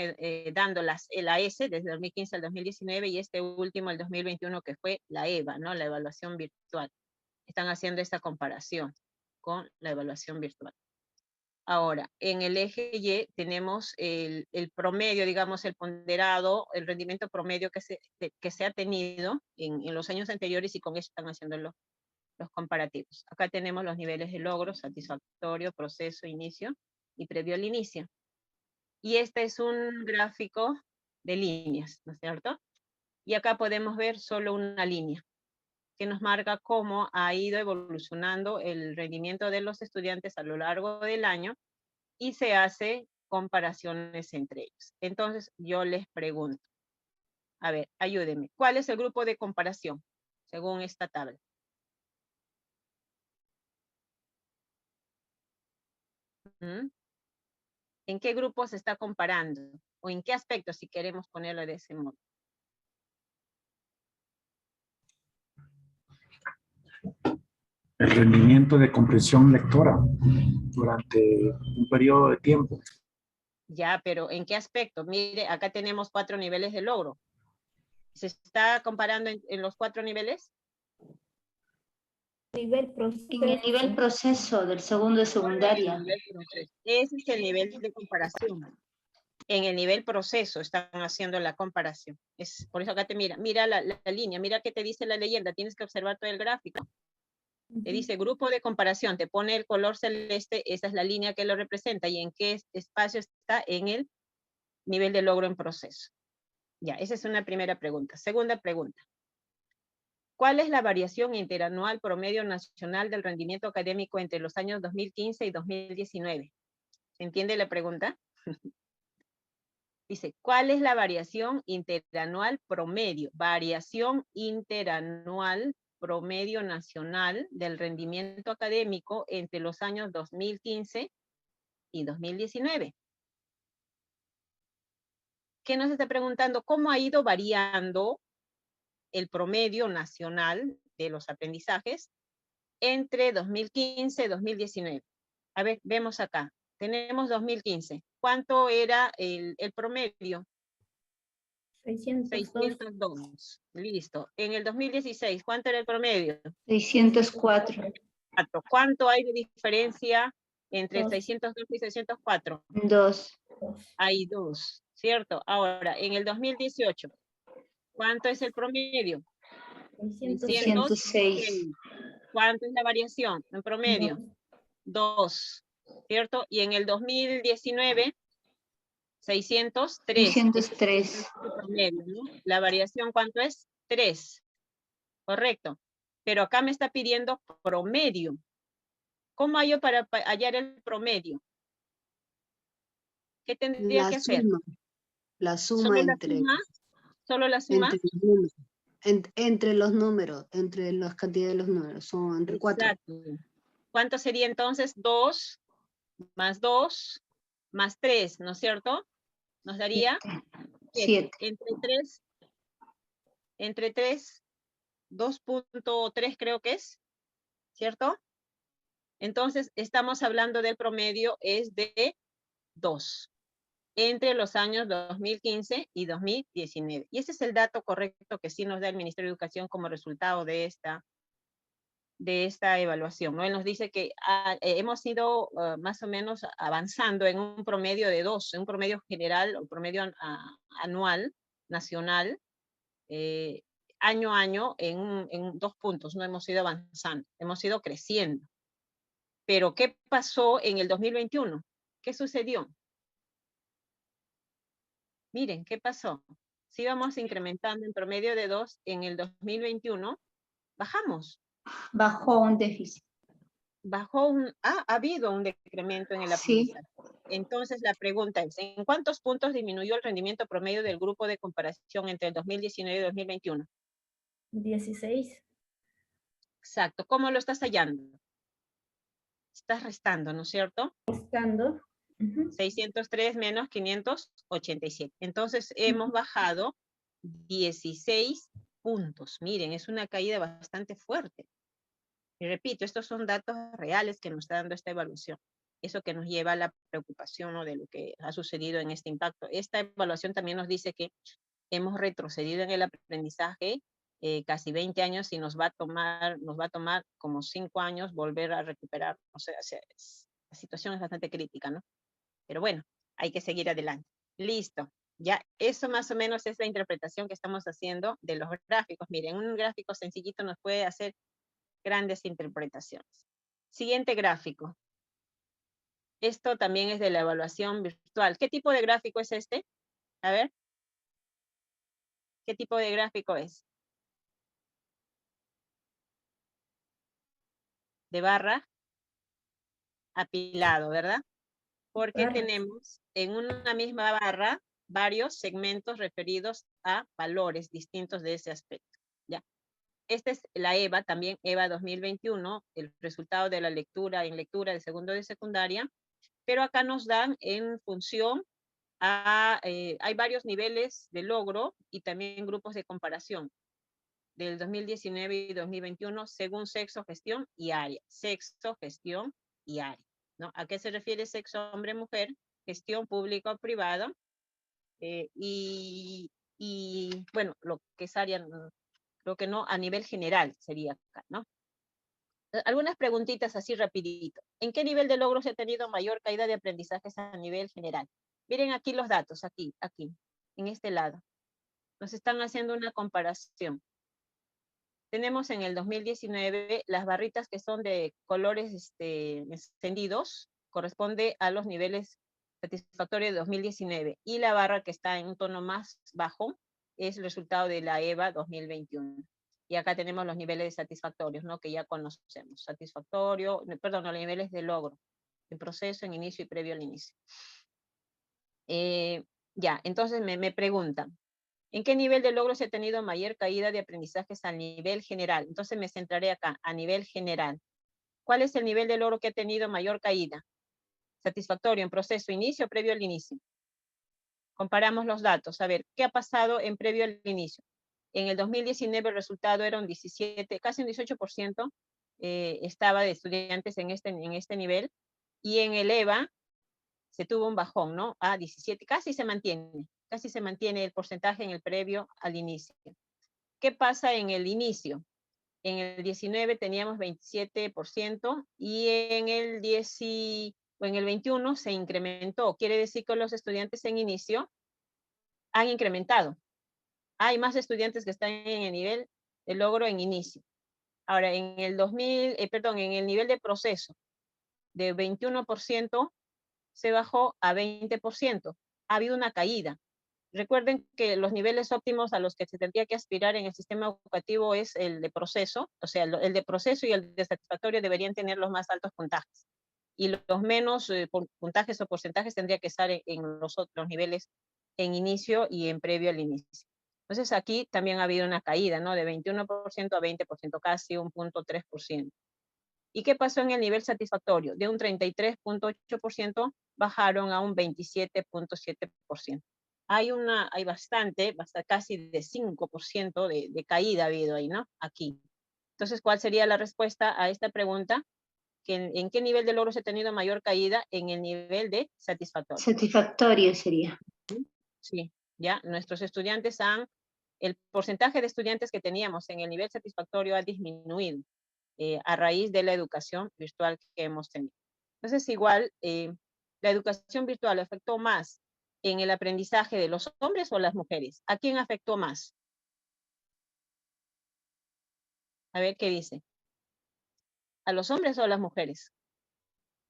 dando la S desde 2015 al 2019, y este último, el 2021, que fue la EVA, ¿no? La evaluación virtual. Están haciendo esta comparación con la evaluación virtual. Ahora, en el eje Y tenemos el promedio, digamos, el ponderado, el rendimiento promedio que se ha tenido en los años anteriores, y con eso están haciendo los comparativos. Acá tenemos los niveles de logro, satisfactorio, proceso, inicio y previo al inicio. Y este es un gráfico de líneas, ¿no es cierto? Y acá podemos ver solo una línea que nos marca cómo ha ido evolucionando el rendimiento de los estudiantes a lo largo del año, y se hace comparaciones entre ellos. Entonces yo les pregunto, a ver, ayúdenme, ¿cuál es el grupo de comparación según esta tabla? ¿Mm? ¿En qué grupo se está comparando? ¿O en qué aspecto, si queremos ponerlo de ese modo? El rendimiento de comprensión lectora durante un periodo de tiempo. Ya, pero ¿en qué aspecto? Mire, acá tenemos 4 niveles de logro. ¿Se está comparando en los 4 niveles? En el nivel proceso del segundo de secundaria. Ese es el nivel de comparación. En el nivel proceso están haciendo la comparación. Por eso acá mira la línea, mira qué te dice la leyenda, tienes que observar todo el gráfico. Te dice grupo de comparación, te pone el color celeste, esa es la línea que lo representa, y en qué espacio está en el nivel de logro en proceso. Ya, esa es una primera pregunta. Segunda pregunta. ¿Cuál es la variación interanual promedio nacional del rendimiento académico entre los años 2015 y 2019? ¿Se entiende la pregunta? Dice, ¿cuál es la variación interanual promedio? Variación interanual promedio nacional del rendimiento académico entre los años 2015 y 2019. ¿Qué nos está preguntando? ¿Cómo ha ido variando el promedio nacional de los aprendizajes entre 2015 y 2019? A ver, vemos acá. Tenemos 2015. ¿Cuánto era el promedio? 602. Listo. En el 2016, ¿cuánto era el promedio? 604. ¿Cuánto hay de diferencia entre 2. 602 y 604? 2. Hay 2, ¿cierto? Ahora, en el 2018, ¿cuánto es el promedio? 606. ¿Cuánto es la variación en promedio? 2, ¿cierto? Y en el 2019, 603. 603. Promedio, ¿no? La variación, ¿cuánto es? 3. Correcto. Pero acá me está pidiendo promedio. ¿Cómo hallo para hallar el promedio? ¿Qué tendría La que hacer? suma. La suma ¿Solo la entre, suma? ¿Solo la suma? entre los números. Entre los números, entre las cantidades de los números. Son entre 4. Exacto. ¿Cuánto sería entonces? 2 más 2 más 3, ¿no es cierto? Nos daría 7. 7. Entre 3, 2.3 creo que es, ¿cierto? Entonces, estamos hablando del promedio es de 2 entre los años 2015 y 2019. Y ese es el dato correcto que sí nos da el Ministerio de Educación como resultado de esta evaluación, ¿no? Él nos dice que hemos ido más o menos avanzando en un promedio de 2, en un promedio general, o promedio anual, nacional, año a año, en 2 puntos, no hemos ido avanzando, hemos ido creciendo. Pero, ¿qué pasó en el 2021? ¿Qué sucedió? Miren, ¿qué pasó? Si íbamos incrementando en promedio de 2, en el 2021, bajamos. Bajó un déficit. Ha habido un decremento en el Sí. aprendizaje. Entonces, la pregunta es, ¿en cuántos puntos disminuyó el rendimiento promedio del grupo de comparación entre el 2019 y 2021? 16. Exacto. ¿Cómo lo estás hallando? Estás restando, ¿no es cierto? Estando. 603 menos 587. Entonces, hemos bajado 16 puntos. Miren, es una caída bastante fuerte. Y repito, estos son datos reales que nos está dando esta evaluación. Eso que nos lleva a la preocupación, ¿no?, de lo que ha sucedido en este impacto. Esta evaluación también nos dice que hemos retrocedido en el aprendizaje casi 20 años y nos va a tomar como 5 años volver a recuperar. O sea, la situación es bastante crítica, ¿no? Pero bueno, hay que seguir adelante. Listo. Ya, eso más o menos es la interpretación que estamos haciendo de los gráficos. Miren, un gráfico sencillito nos puede hacer grandes interpretaciones. Siguiente gráfico. Esto también es de la evaluación virtual. ¿Qué tipo de gráfico es este? A ver. ¿Qué tipo de gráfico es? De barra apilado, ¿verdad? Porque Barras. tenemos en una misma barra varios segmentos referidos a valores distintos de ese aspecto. ¿Ya? Esta es la EVA, también EVA 2021, el resultado de la lectura en lectura de segundo de secundaria, pero acá nos dan en función hay varios niveles de logro y también grupos de comparación del 2019 y 2021 según sexo, gestión y área. Sexo, gestión y área, ¿no? ¿A qué se refiere sexo, hombre, mujer? Gestión pública o privada. Y bueno, lo que es área, creo que no, a nivel general sería acá, ¿no? Algunas preguntitas así rapidito. ¿En qué nivel de logro se ha tenido mayor caída de aprendizajes a nivel general? Miren aquí los datos, aquí, en este lado. Nos están haciendo una comparación. Tenemos en el 2019 las barritas que son de colores encendidos, corresponde a los niveles satisfactorios de 2019. Y la barra que está en un tono más bajo es el resultado de la EVA 2021. Y acá tenemos los niveles satisfactorios, ¿no?, que ya conocemos. Satisfactorio, perdón, los niveles de logro, en proceso, en inicio y previo al inicio. Ya, entonces me preguntan, ¿en qué nivel de logro se ha tenido mayor caída de aprendizajes a nivel general? Entonces me centraré acá, a nivel general. ¿Cuál es el nivel de logro que ha tenido mayor caída? Satisfactorio, en proceso, inicio o previo al inicio. Comparamos los datos. A ver, ¿qué ha pasado en previo al inicio? En el 2019 el resultado era un 17, casi un 18% estaba de estudiantes en este nivel, y en el EVA se tuvo un bajón, ¿no? A 17, casi se mantiene el porcentaje en el previo al inicio. ¿Qué pasa en el inicio? En el 19 teníamos 27% y en el 21 se incrementó. Quiere decir que los estudiantes en inicio han incrementado. Hay más estudiantes que están en el nivel de logro en inicio. Ahora, en el en el nivel de proceso, de 21% se bajó a 20%. Ha habido una caída. Recuerden que los niveles óptimos a los que se tendría que aspirar en el sistema educativo es el de proceso, o sea, el de proceso y el de satisfactorio deberían tener los más altos puntajes. Y los menos puntajes o porcentajes tendría que estar en los otros niveles en inicio y en previo al inicio. Entonces aquí también ha habido una caída, ¿no? De 21% a 20%, casi un 0.3%. ¿Y qué pasó en el nivel satisfactorio? De un 33.8% bajaron a un 27.7%. Hay bastante, casi de 5% de caída ha habido ahí, ¿no? Aquí. Entonces, ¿cuál sería la respuesta a esta pregunta? ¿En qué nivel de logros he tenido mayor caída? En el nivel de satisfactorio. Satisfactorio sería. Sí, ya, nuestros estudiantes el porcentaje de estudiantes que teníamos en el nivel satisfactorio ha disminuido a raíz de la educación virtual que hemos tenido. Entonces, igual, la educación virtual afectó más en el aprendizaje de los hombres o las mujeres. ¿A quién afectó más? A ver qué dice. ¿A los hombres o a las mujeres?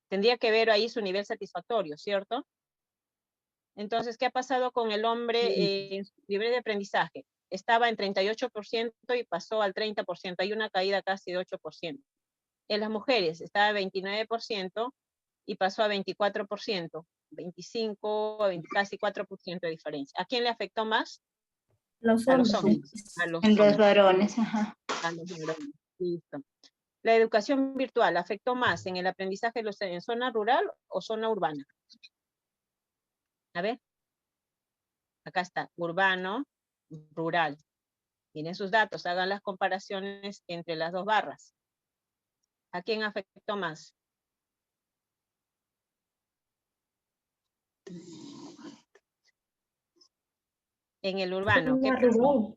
Tendría que ver ahí su nivel satisfactorio, ¿cierto? Entonces, ¿qué ha pasado con el hombre en su nivel de aprendizaje? Estaba en 38% y pasó al 30%. Hay una caída casi de 8%. En las mujeres estaba 29% y pasó a 24%. 25, casi 4% de diferencia. ¿A quién le afectó más? Los A los hombres. hombres. A los En los hombres. varones, ajá. A los varones. Listo. ¿La educación virtual afectó más en el aprendizaje en zona rural o zona urbana? A ver. Acá está, urbano, rural. Miren sus datos, hagan las comparaciones entre las dos barras. ¿A quién afectó más? En el urbano, ¿qué Zona pasó? rural.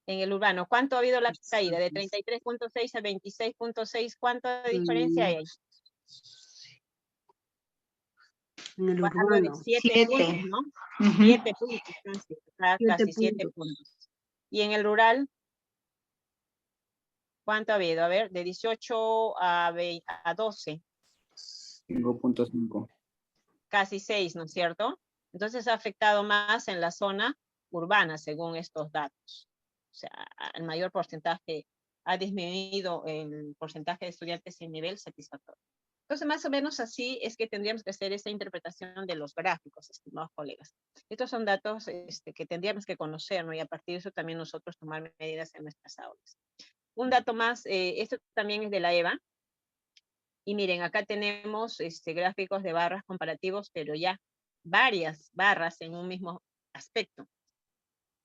En el urbano, ¿cuánto ha habido la caída? De 33.6 a 26.6, ¿cuánta diferencia hay ahí? En el Algo de urbano. 7 puntos, ¿no? Ujú. 7 puntos, casi 7 puntos. puntos. Y en el rural, ¿cuánto ha habido? A ver, de 18 a 12, 5.5. casi 6, ¿no es cierto? Entonces ha afectado más en la zona urbana, según estos datos. O sea, el mayor porcentaje ha disminuido el porcentaje de estudiantes en nivel satisfactorio. Entonces, más o menos así es que tendríamos que hacer esa interpretación de los gráficos, estimados colegas. Estos son datos que tendríamos que conocer, ¿no? Y a partir de eso también nosotros tomar medidas en nuestras aulas. Un dato más, esto también es de la EVA. Y miren, acá tenemos gráficos de barras comparativos, pero ya varias barras en un mismo aspecto.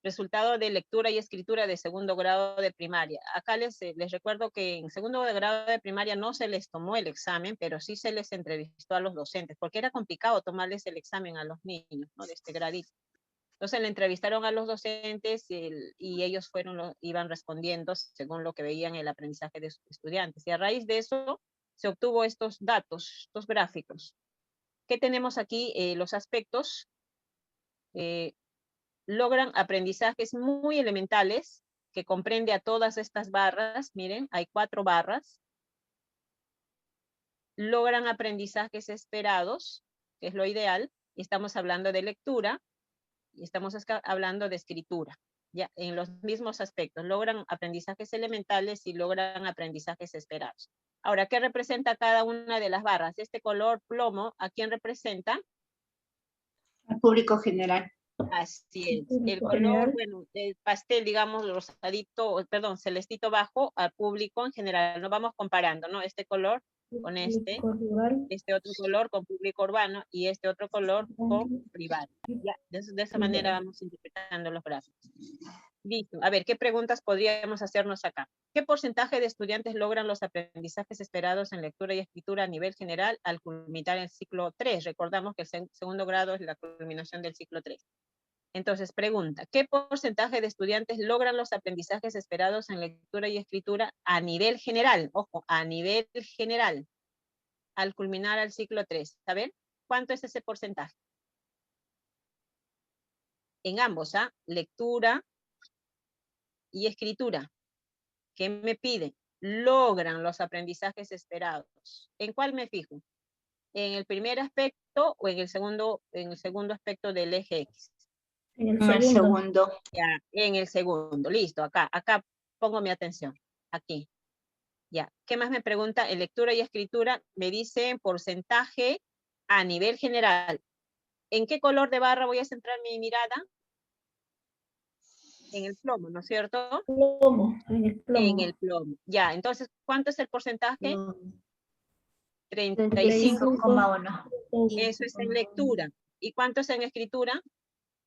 Resultado de lectura y escritura de segundo grado de primaria. Acá les recuerdo que en segundo grado de primaria no se les tomó el examen, pero sí se les entrevistó a los docentes, porque era complicado tomarles el examen a los niños, ¿no? De este gradito. Entonces le entrevistaron a los docentes y ellos iban respondiendo según lo que veían el aprendizaje de sus estudiantes. Y a raíz de eso se obtuvo estos datos, estos gráficos. ¿Qué tenemos aquí? Los aspectos logran aprendizajes muy elementales que comprende a todas estas barras. Miren, hay 4 barras. Logran aprendizajes esperados, que es lo ideal. Y estamos hablando de lectura y estamos hablando de escritura. Ya, en los mismos aspectos, logran aprendizajes elementales y logran aprendizajes esperados. Ahora, ¿qué representa cada una de las barras? Este color plomo, ¿a quién representa? Al público general. Así es. El Público color, general. bueno, el pastel, digamos, rosadito, perdón, celestito bajo al público en general. No vamos comparando, ¿no? Este color con Público rural. este otro color con público urbano y este otro color con privado. Ya, de esa manera vamos interpretando los gráficos. Listo. A ver, ¿qué preguntas podríamos hacernos acá? ¿Qué porcentaje de estudiantes logran los aprendizajes esperados en lectura y escritura a nivel general al culminar el ciclo 3? Recordamos que el segundo grado es la culminación del ciclo 3. Entonces, pregunta, ¿qué porcentaje de estudiantes logran los aprendizajes esperados en lectura y escritura a nivel general? Ojo, a nivel general, al culminar el ciclo 3. ¿Saben cuánto es ese porcentaje? En ambos, ¿ah? Lectura y escritura. ¿Qué me pide? Logran los aprendizajes esperados. ¿En cuál me fijo? ¿En el primer aspecto o en el segundo aspecto del eje X? En el En el segundo. segundo. Ya, en el segundo, listo, acá pongo mi atención, aquí. Ya, ¿qué más me pregunta? En lectura y escritura me dice porcentaje a nivel general. ¿En qué color de barra voy a centrar mi mirada? En el plomo, ¿no es cierto? Plomo, en el plomo. En el plomo. Ya, entonces, ¿cuánto es el porcentaje? No, 35. 35,1. Eso es en lectura. ¿Y cuánto es en escritura?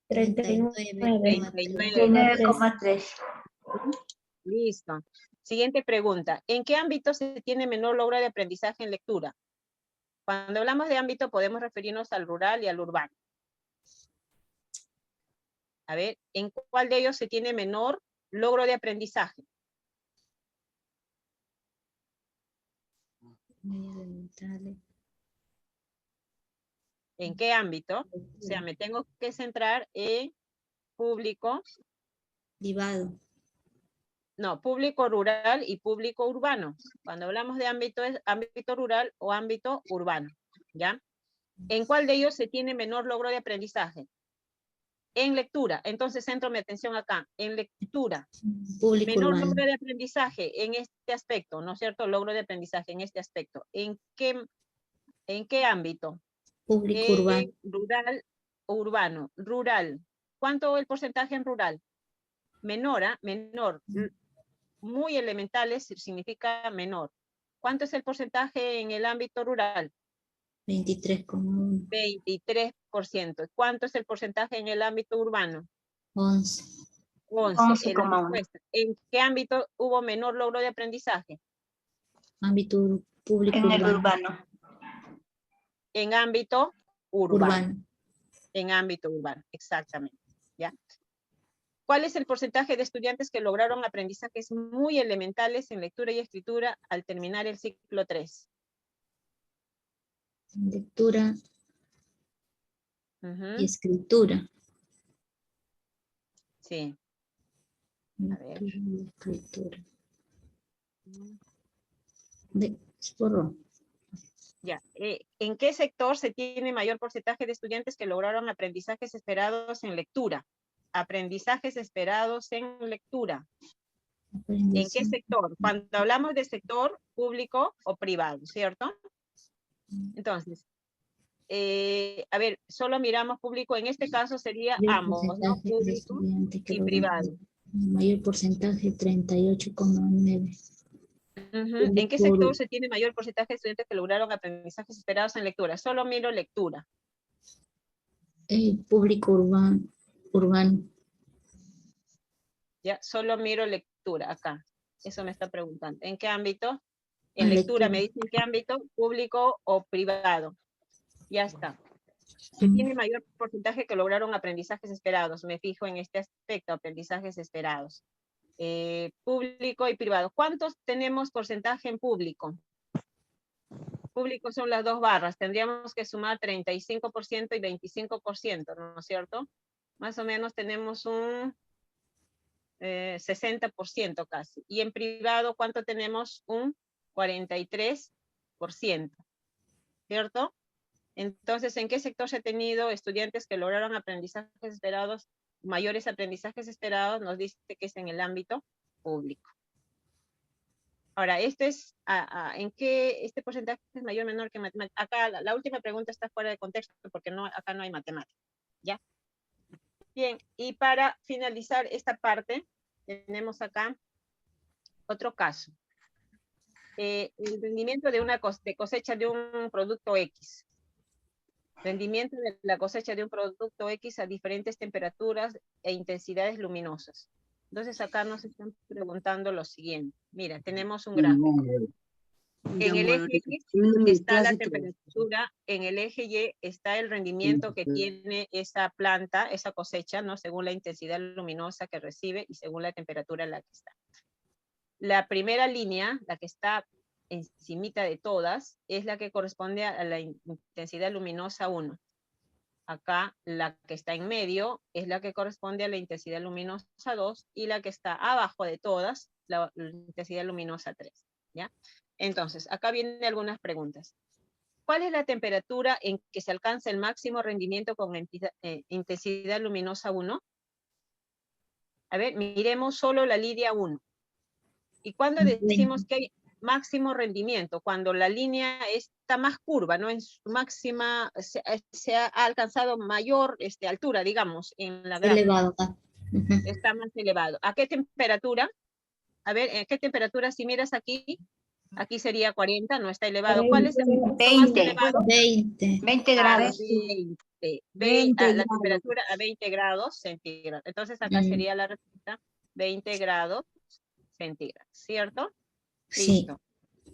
39,3. 39,3. Listo. Siguiente pregunta. ¿En qué ámbito se tiene menor logro de aprendizaje en lectura? Cuando hablamos de ámbito podemos referirnos al rural y al urbano. A ver, ¿en cuál de ellos se tiene menor logro de aprendizaje? ¿En qué ámbito? O sea, me tengo que centrar en público. Privado. No, público rural y público urbano. Cuando hablamos de ámbito es ámbito rural o ámbito urbano, ¿ya? ¿En cuál de ellos se tiene menor logro de aprendizaje? En lectura. Entonces centro mi atención acá. En lectura. Público Menor urbano. logro de aprendizaje en este aspecto, ¿no es cierto? Logro de aprendizaje en este aspecto. ¿En qué ámbito? Público urbano. Rural o urbano. Rural. ¿Cuánto el porcentaje en rural? Menor, ¿ah? Menor. Muy elementales significa menor. ¿Cuánto es el porcentaje en el ámbito rural? 23,1. 23%. ¿Cuánto es el porcentaje en el ámbito urbano? 11. 11. 11,1. ¿En qué ámbito hubo menor logro de aprendizaje? Ámbito público En el urbano. urbano. En ámbito urbano. Urbano. En ámbito urbano, exactamente. ¿Ya? ¿Cuál es el porcentaje de estudiantes que lograron aprendizajes muy elementales en lectura y escritura al terminar el ciclo 3? Lectura Ujú, y escritura. sí. A ver. Lectura y escritura. Porro. Ya. ¿En qué sector se tiene mayor porcentaje de estudiantes que lograron aprendizajes esperados en lectura? Aprendizajes esperados en lectura. ¿En qué sector? Cuando hablamos de sector público o privado, ¿cierto? Entonces, a ver, solo miramos público, en este caso sería Mayor ambos, ¿no? porcentaje de Público estudiantes que y logran- privado. Mayor porcentaje, 38,9. Ujú. ¿En qué sector se tiene mayor porcentaje de estudiantes que lograron aprendizajes esperados en lectura? Solo miro lectura. Público urbano. Ya, solo miro lectura acá. Eso me está preguntando. ¿En qué ámbito? En En lectura, lectura. me dicen qué ámbito, público o privado. Ya está. Se tiene mayor porcentaje que lograron aprendizajes esperados. Me fijo en este aspecto, aprendizajes esperados. Público y privado. ¿Cuántos tenemos porcentaje en público? Público son las dos barras. Tendríamos que sumar 35% y 25%, ¿no es cierto? Más o menos tenemos un 60% casi. Y en privado, ¿cuánto tenemos? Un 43%, ¿cierto? Entonces, ¿en qué sector se ha tenido estudiantes que lograron aprendizajes esperados, mayores aprendizajes esperados? Nos dice que es en el ámbito público. Ahora, ¿en qué este porcentaje es mayor o menor que matemáticas? Acá la última pregunta está fuera de contexto porque acá no hay matemáticas, ¿ya? Bien, y para finalizar esta parte, tenemos acá otro caso. El rendimiento de cosecha de un producto X. Rendimiento de la cosecha de un producto X a diferentes temperaturas e intensidades luminosas. Entonces acá nos están preguntando lo siguiente. Mira, tenemos un gráfico. En el eje X está la temperatura, en el eje Y está el rendimiento que tiene esa planta, esa cosecha, ¿no? Según la intensidad luminosa que recibe y según la temperatura en la que está. La primera línea, la que está encimita de todas, es la que corresponde a la intensidad luminosa 1. Acá la que está en medio es la que corresponde a la intensidad luminosa 2 y la que está abajo de todas, la intensidad luminosa 3. ¿Ya? Entonces, acá vienen algunas preguntas. ¿Cuál es la temperatura en que se alcanza el máximo rendimiento con intensidad luminosa 1? A ver, miremos solo la línea 1. ¿Y cuándo decimos que hay máximo rendimiento? Cuando la línea está más curva, ¿no? En su máxima, se ha alcanzado mayor altura, digamos, en la gráfica. Elevado acá. Ujú. Está más elevado. ¿A qué temperatura? A ver, ¿en qué temperatura? Si miras aquí, aquí sería 40, no está elevado. ¿Cuál es el punto más 20. elevado? 20. 20 A grados. 20. 20 La grados. temperatura a 20 grados centígrados. Entonces acá Mm. sería la respuesta 20 grados centígrados, ¿cierto? Sí. Listo.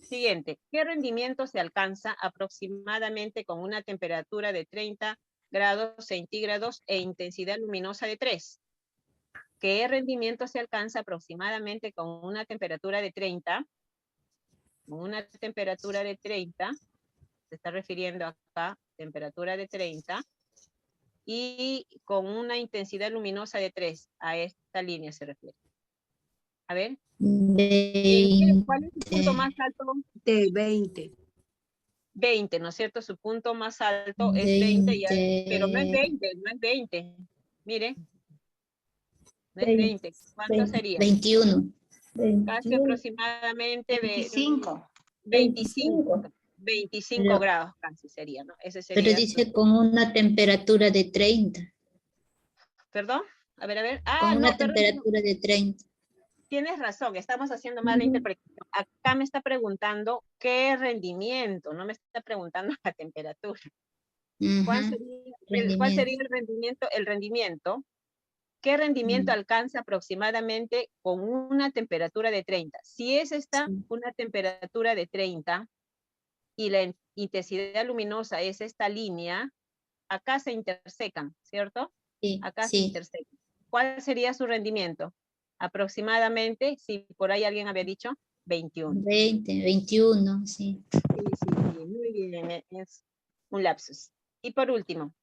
Siguiente. ¿Qué rendimiento se alcanza aproximadamente con una temperatura de 30 grados centígrados e intensidad luminosa de 3? ¿Qué rendimiento se alcanza aproximadamente con una temperatura de 30? Con una temperatura de 30, se está refiriendo acá, temperatura de 30, y con una intensidad luminosa de 3, a esta línea se refiere. A ver, ¿cuál es su punto más alto? De 20. 20, ¿no es cierto? Su punto más alto es 20, pero no es 20, no es 20. Mire, no es 20. ¿Cuánto sería? 21. Casi aproximadamente 25. 25 Pero- grados casi sería, ¿no? Ese Pero sería dice con una temperatura de 30. ¿Perdón? A ver. Con Ah, una no, perdón. temperatura de 30. Tienes razón, estamos haciendo mala interpretación. Acá me está preguntando qué rendimiento, no me está preguntando la temperatura. ¿Cuál Ajá. sería el rendimiento? El rendimiento. ¿Qué rendimiento alcanza aproximadamente con una temperatura de 30? Si es esta Sí. una temperatura de 30 y la intensidad luminosa es esta línea, acá se intersecan, ¿cierto? Sí, Acá se sí. intersecan. ¿Cuál sería su rendimiento? Aproximadamente, si por ahí alguien había dicho, 21. 20, 21, sí. Sí, muy bien, es un lapsus. Y por último,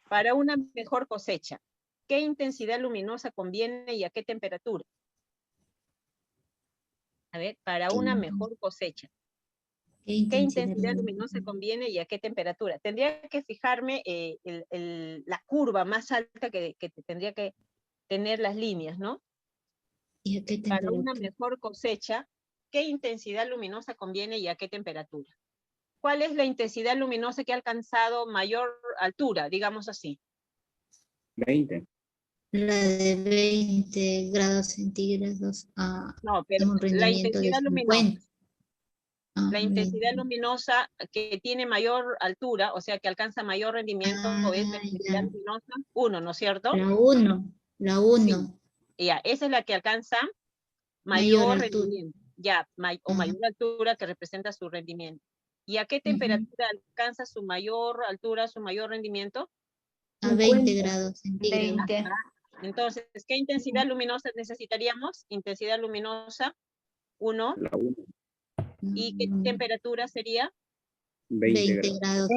para una mejor cosecha, ¿qué intensidad luminosa conviene y a qué temperatura? A ver, para una mejor cosecha, ¿qué intensidad luminosa conviene y a qué temperatura? Tendría que fijarme la curva más alta que tendría que tener las líneas, ¿no? ¿Y a qué Para una temperatura? mejor cosecha, ¿qué intensidad luminosa conviene y a qué temperatura? ¿Cuál es la intensidad luminosa que ha alcanzado mayor altura, digamos así? 20. La de 20 grados centígrados a No, pero un la rendimiento de intensidad luminosa. 50. La intensidad luminosa que tiene mayor altura, o sea, que alcanza mayor rendimiento, es la intensidad Ya. luminosa 1, ¿no es cierto? La 1. La 1. Ya, esa es la que alcanza Mayor mayor altura. rendimiento, ya, o mayor altura que representa su rendimiento. ¿Y a qué temperatura alcanza su mayor altura, su mayor rendimiento? A 20 grados centígrados. 20. Entonces, ¿qué intensidad luminosa necesitaríamos? Intensidad luminosa 1. La 1. ¿Y qué temperatura sería? 20 20 grados. grados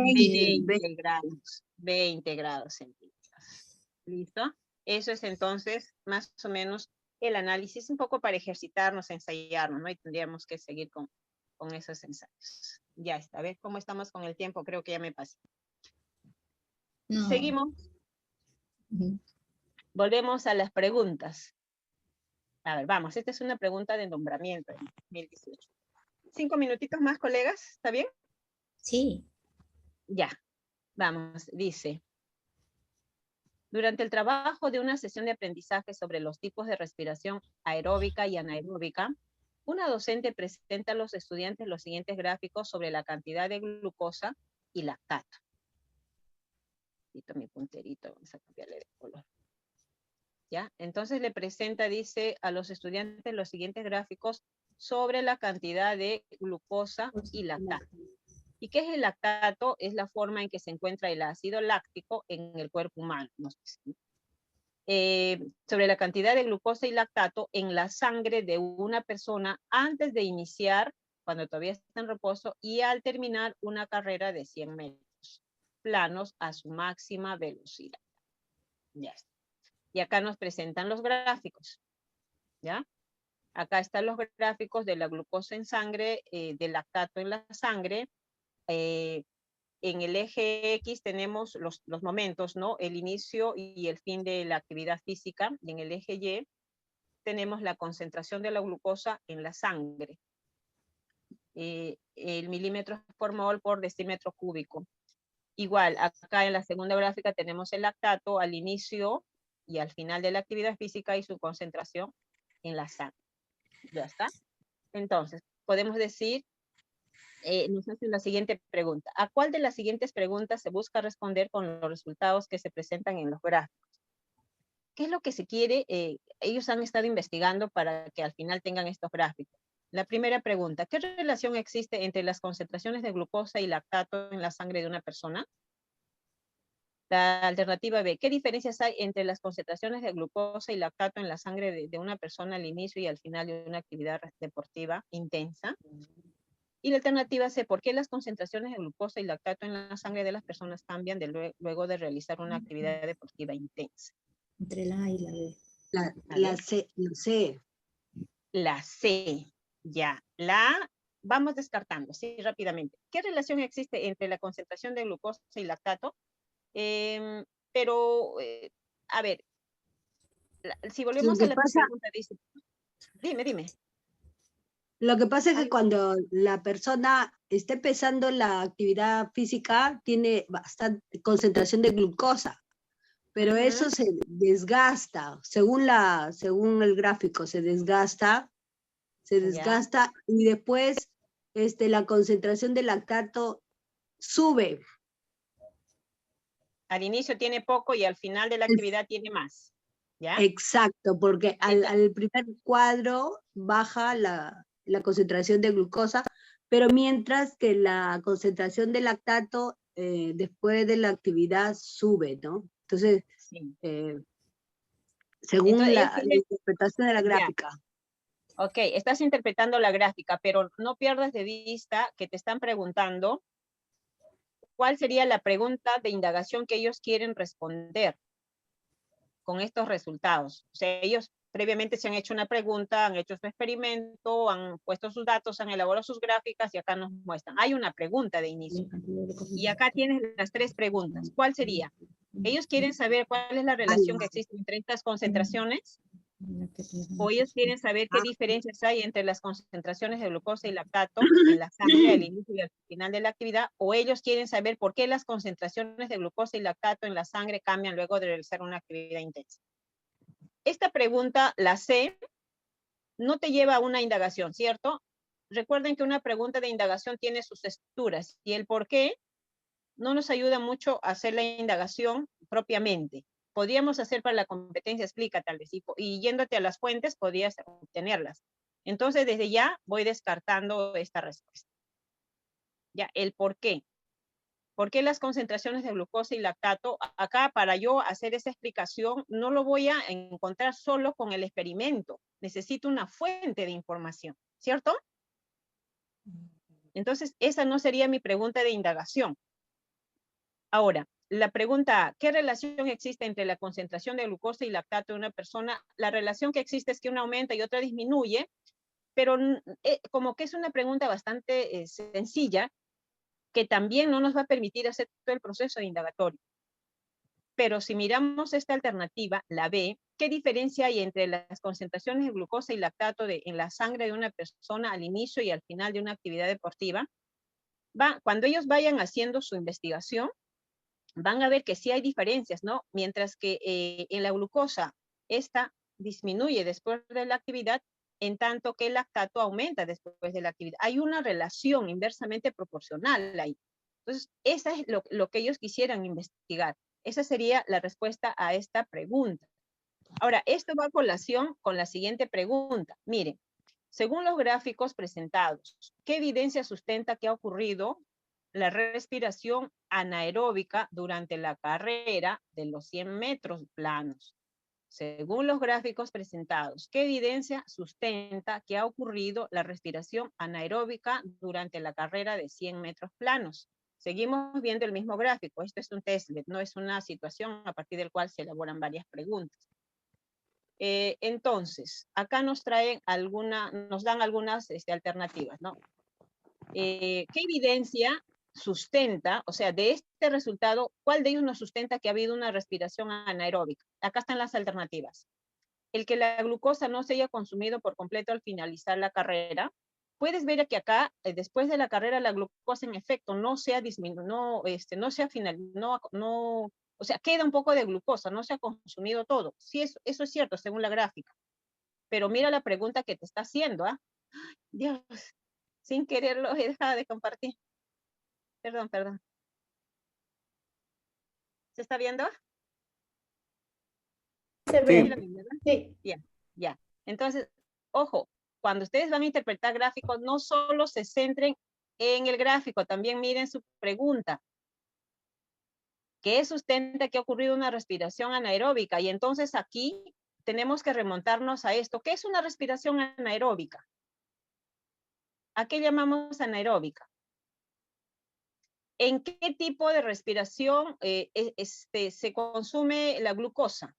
20 grados. 20 grados centígrados. ¿Listo? Eso es entonces más o menos el análisis, un poco para ejercitarnos, ensayarnos, ¿no? Y tendríamos que seguir con esos ensayos. Ya está. A ver cómo estamos con el tiempo. Creo que ya me pasé. No. Seguimos. Ujú. Volvemos a las preguntas. A ver, vamos. Esta es una pregunta de nombramiento en 2018. 5 minutitos más, colegas. ¿Está bien? Sí. Ya. Vamos. Dice: durante el trabajo de una sesión de aprendizaje sobre los tipos de respiración aeróbica y anaeróbica, una docente presenta a los estudiantes los siguientes gráficos sobre la cantidad de glucosa y lactato. Quito mi punterito, vamos a cambiarle de color. ¿Ya? Entonces le presenta, dice, a los estudiantes los siguientes gráficos sobre la cantidad de glucosa y lactato. ¿Y qué es el lactato? Es la forma en que se encuentra el ácido láctico en el cuerpo humano. No sé si. Sobre la cantidad de glucosa y lactato en la sangre de una persona antes de iniciar, cuando todavía está en reposo, y al terminar una carrera de 100 metros planos a su máxima velocidad. Ya está. Y acá nos presentan los gráficos. ¿Ya? Acá están los gráficos de la glucosa en sangre, del lactato en la sangre, en el eje X tenemos los momentos, ¿no? El inicio y el fin de la actividad física, y en el eje Y tenemos la concentración de la glucosa en la sangre. El milímetros por mol por decímetro cúbico. Igual, acá en la segunda gráfica tenemos el lactato al inicio y al final de la actividad física y su concentración en la sangre. ¿Ya está? Entonces, podemos decir, nos hacen la siguiente pregunta. ¿A cuál de las siguientes preguntas se busca responder con los resultados que se presentan en los gráficos? ¿Qué es lo que se quiere? Ellos han estado investigando para que al final tengan estos gráficos. La primera pregunta, ¿qué relación existe entre las concentraciones de glucosa y lactato en la sangre de una persona? La alternativa B, ¿qué diferencias hay entre las concentraciones de glucosa y lactato en la sangre de una persona al inicio y al final de una actividad deportiva intensa? Y la alternativa C, ¿por qué las concentraciones de glucosa y lactato en la sangre de las personas cambian luego de realizar una actividad deportiva intensa? Entre la A y la B. La C, La C, ya. La A, vamos descartando, sí, rápidamente. ¿Qué relación existe entre la concentración de glucosa y lactato? Pero, a ver, si volvemos a la pregunta, dice, dime. Lo que pasa es que cuando la persona está empezando la actividad física, tiene bastante concentración de glucosa, pero eso se desgasta, según el gráfico, se desgasta, y después la concentración de lactato sube. Al inicio tiene poco y al final de la actividad tiene más, ¿ya? Exacto, porque al primer cuadro baja la concentración de glucosa, pero mientras que la concentración de lactato después de la actividad sube, ¿no? Entonces, Sí. según Entonces, la interpretación de la gráfica. Ok, estás interpretando la gráfica, pero no pierdas de vista que te están preguntando cuál sería la pregunta de indagación que ellos quieren responder con estos resultados. O sea, ellos previamente se han hecho una pregunta, han hecho su experimento, han puesto sus datos, han elaborado sus gráficas y acá nos muestran. Hay una pregunta de inicio. Y acá tienes las tres preguntas. ¿Cuál sería? Ellos quieren saber cuál es la relación que existe entre estas concentraciones, o ellos quieren saber qué diferencias hay entre las concentraciones de glucosa y lactato en la sangre al inicio y al final de la actividad, o ellos quieren saber por qué las concentraciones de glucosa y lactato en la sangre cambian luego de realizar una actividad intensa. Esta pregunta, la C, no te lleva a una indagación, ¿cierto? Recuerden que una pregunta de indagación tiene sus estructuras y el por qué no nos ayuda mucho a hacer la indagación propiamente. Podríamos hacer para la competencia explica tal vez, y yéndote a las fuentes podrías obtenerlas. Entonces, desde ya voy descartando esta respuesta. Ya, el por qué. ¿Por qué las concentraciones de glucosa y lactato? Acá, para yo hacer esa explicación, no lo voy a encontrar solo con el experimento. Necesito una fuente de información, ¿cierto? Entonces, esa no sería mi pregunta de indagación. Ahora, la pregunta A, ¿qué relación existe entre la concentración de glucosa y lactato de una persona? La relación que existe es que una aumenta y otra disminuye, pero como que es una pregunta bastante sencilla, que también no nos va a permitir hacer todo el proceso de indagatorio. Pero si miramos esta alternativa, la B, ¿qué diferencia hay entre las concentraciones de glucosa y lactato en la sangre de una persona al inicio y al final de una actividad deportiva? Cuando ellos vayan haciendo su investigación, van a ver que sí hay diferencias, ¿no? Mientras que en la glucosa, esta disminuye después de la actividad, en tanto que el lactato aumenta después de la actividad. Hay una relación inversamente proporcional ahí. Entonces, esa es lo que ellos quisieran investigar. Esa sería la respuesta a esta pregunta. Ahora, esto va a colación con la siguiente pregunta. Miren, según los gráficos presentados, ¿qué evidencia sustenta que ha ocurrido la respiración anaeróbica durante la carrera de los 100 metros planos? Según los gráficos presentados, ¿qué evidencia sustenta que ha ocurrido la respiración anaeróbica durante la carrera de 100 metros planos? Seguimos viendo el mismo gráfico. Esto es un testlet, no es una situación a partir del cual se elaboran varias preguntas. Entonces, acá nos dan algunas alternativas, ¿no? ¿Qué evidencia sustenta, o sea, de este resultado, ¿cuál de ellos nos sustenta que ha habido una respiración anaeróbica? Acá están las alternativas. El que la glucosa no se haya consumido por completo al finalizar la carrera. Puedes ver que acá, después de la carrera, la glucosa en efecto no se ha disminuido, no se ha o sea, queda un poco de glucosa, no se ha consumido todo. Sí, eso es cierto, según la gráfica. Pero mira la pregunta que te está haciendo, ¿ah? Dios, sin quererlo he dejado de compartir. Perdón. ¿Se está viendo? Se Sí. ve. ¿Sí lo ven, verdad? Sí. Ya. Entonces, ojo, cuando ustedes van a interpretar gráficos, no solo se centren en el gráfico, también miren su pregunta. ¿Qué sustenta que ha ocurrido una respiración anaeróbica? Y entonces aquí tenemos que remontarnos a esto. ¿Qué es una respiración anaeróbica? ¿A qué llamamos anaeróbica? ¿En qué tipo de respiración se consume la glucosa?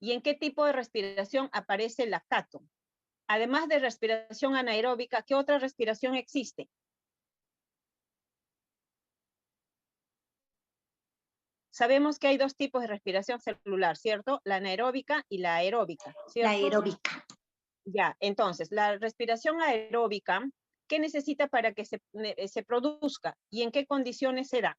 ¿Y en qué tipo de respiración aparece el lactato? Además de respiración anaeróbica, ¿qué otra respiración existe? Sabemos que hay dos tipos de respiración celular, ¿cierto? La anaeróbica y la aeróbica, ¿cierto? La aeróbica. Ya, entonces, la respiración aeróbica, ¿qué necesita para que se produzca? ¿Y en qué condiciones se da?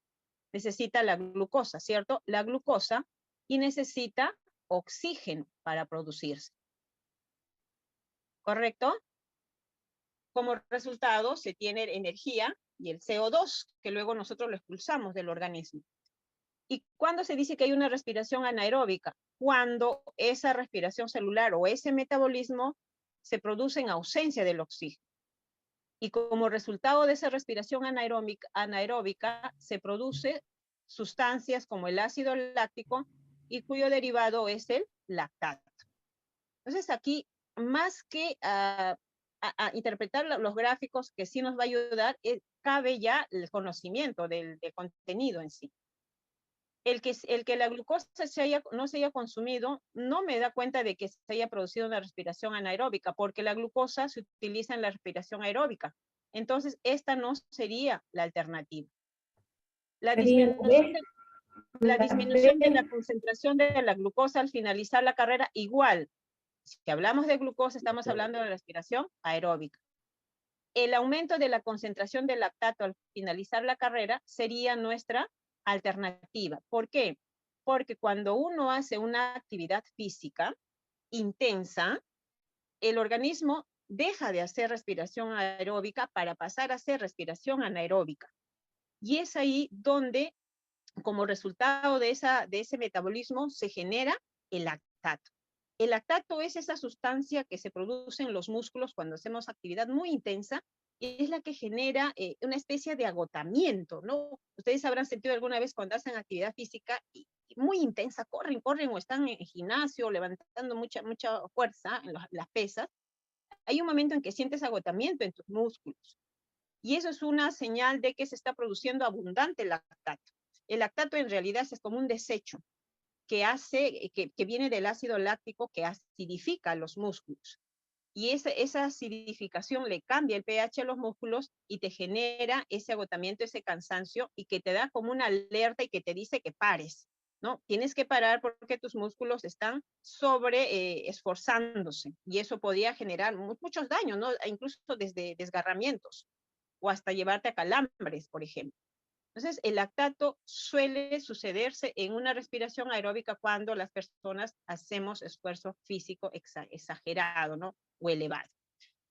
Necesita la glucosa, ¿cierto? La glucosa y necesita oxígeno para producirse. ¿Correcto? Como resultado, se tiene energía y el CO2, que luego nosotros lo expulsamos del organismo. ¿Y cuándo se dice que hay una respiración anaeróbica? Cuando esa respiración celular o ese metabolismo se produce en ausencia del oxígeno. Y como resultado de esa respiración anaeróbica se produce sustancias como el ácido láctico y cuyo derivado es el lactato. Entonces aquí, más que a interpretar los gráficos, que sí nos va a ayudar, cabe ya el conocimiento del contenido en sí. El que la glucosa no se haya consumido no me da cuenta de que se haya producido una respiración anaeróbica, porque la glucosa se utiliza en la respiración aeróbica. Entonces, esta no sería la alternativa. La disminución de la concentración de la glucosa al finalizar la carrera, igual. Si hablamos de glucosa, estamos hablando de respiración aeróbica. El aumento de la concentración de lactato al finalizar la carrera sería nuestra alternativa. ¿Por qué? Porque cuando uno hace una actividad física intensa, el organismo deja de hacer respiración aeróbica para pasar a hacer respiración anaeróbica. Y es ahí donde, como resultado de ese metabolismo, se genera el lactato. El lactato es esa sustancia que se produce en los músculos cuando hacemos actividad muy intensa y es la que genera una especie de agotamiento, ¿no? Ustedes habrán sentido alguna vez cuando hacen actividad física y muy intensa, corren o están en el gimnasio levantando mucha fuerza en las pesas. Hay un momento en que sientes agotamiento en tus músculos y eso es una señal de que se está produciendo abundante lactato. El lactato en realidad es como un desecho que viene del ácido láctico que acidifica los músculos. Y esa acidificación le cambia el pH a los músculos y te genera ese agotamiento, ese cansancio, y que te da como una alerta y que te dice que pares, ¿no? Tienes que parar porque tus músculos están esforzándose, y eso podría generar muchos daños, ¿no? Incluso desde desgarramientos, o hasta llevarte a calambres, por ejemplo. Entonces, el lactato suele sucederse en una respiración aeróbica cuando las personas hacemos esfuerzo físico exagerado, ¿no? O elevado.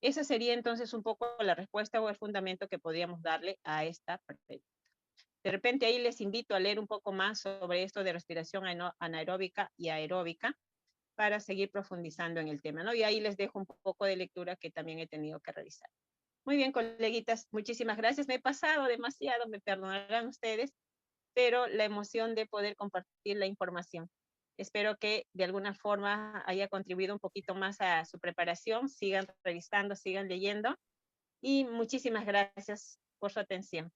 Esa sería entonces un poco la respuesta o el fundamento que podríamos darle a esta pregunta. De repente ahí les invito a leer un poco más sobre esto de respiración anaeróbica y aeróbica para seguir profundizando en el tema, ¿no? Y ahí les dejo un poco de lectura que también he tenido que revisar. Muy bien, coleguitas, muchísimas gracias. Me he pasado demasiado, me perdonarán ustedes, pero la emoción de poder compartir la información. Espero que de alguna forma haya contribuido un poquito más a su preparación. Sigan revisando, sigan leyendo. Y muchísimas gracias por su atención.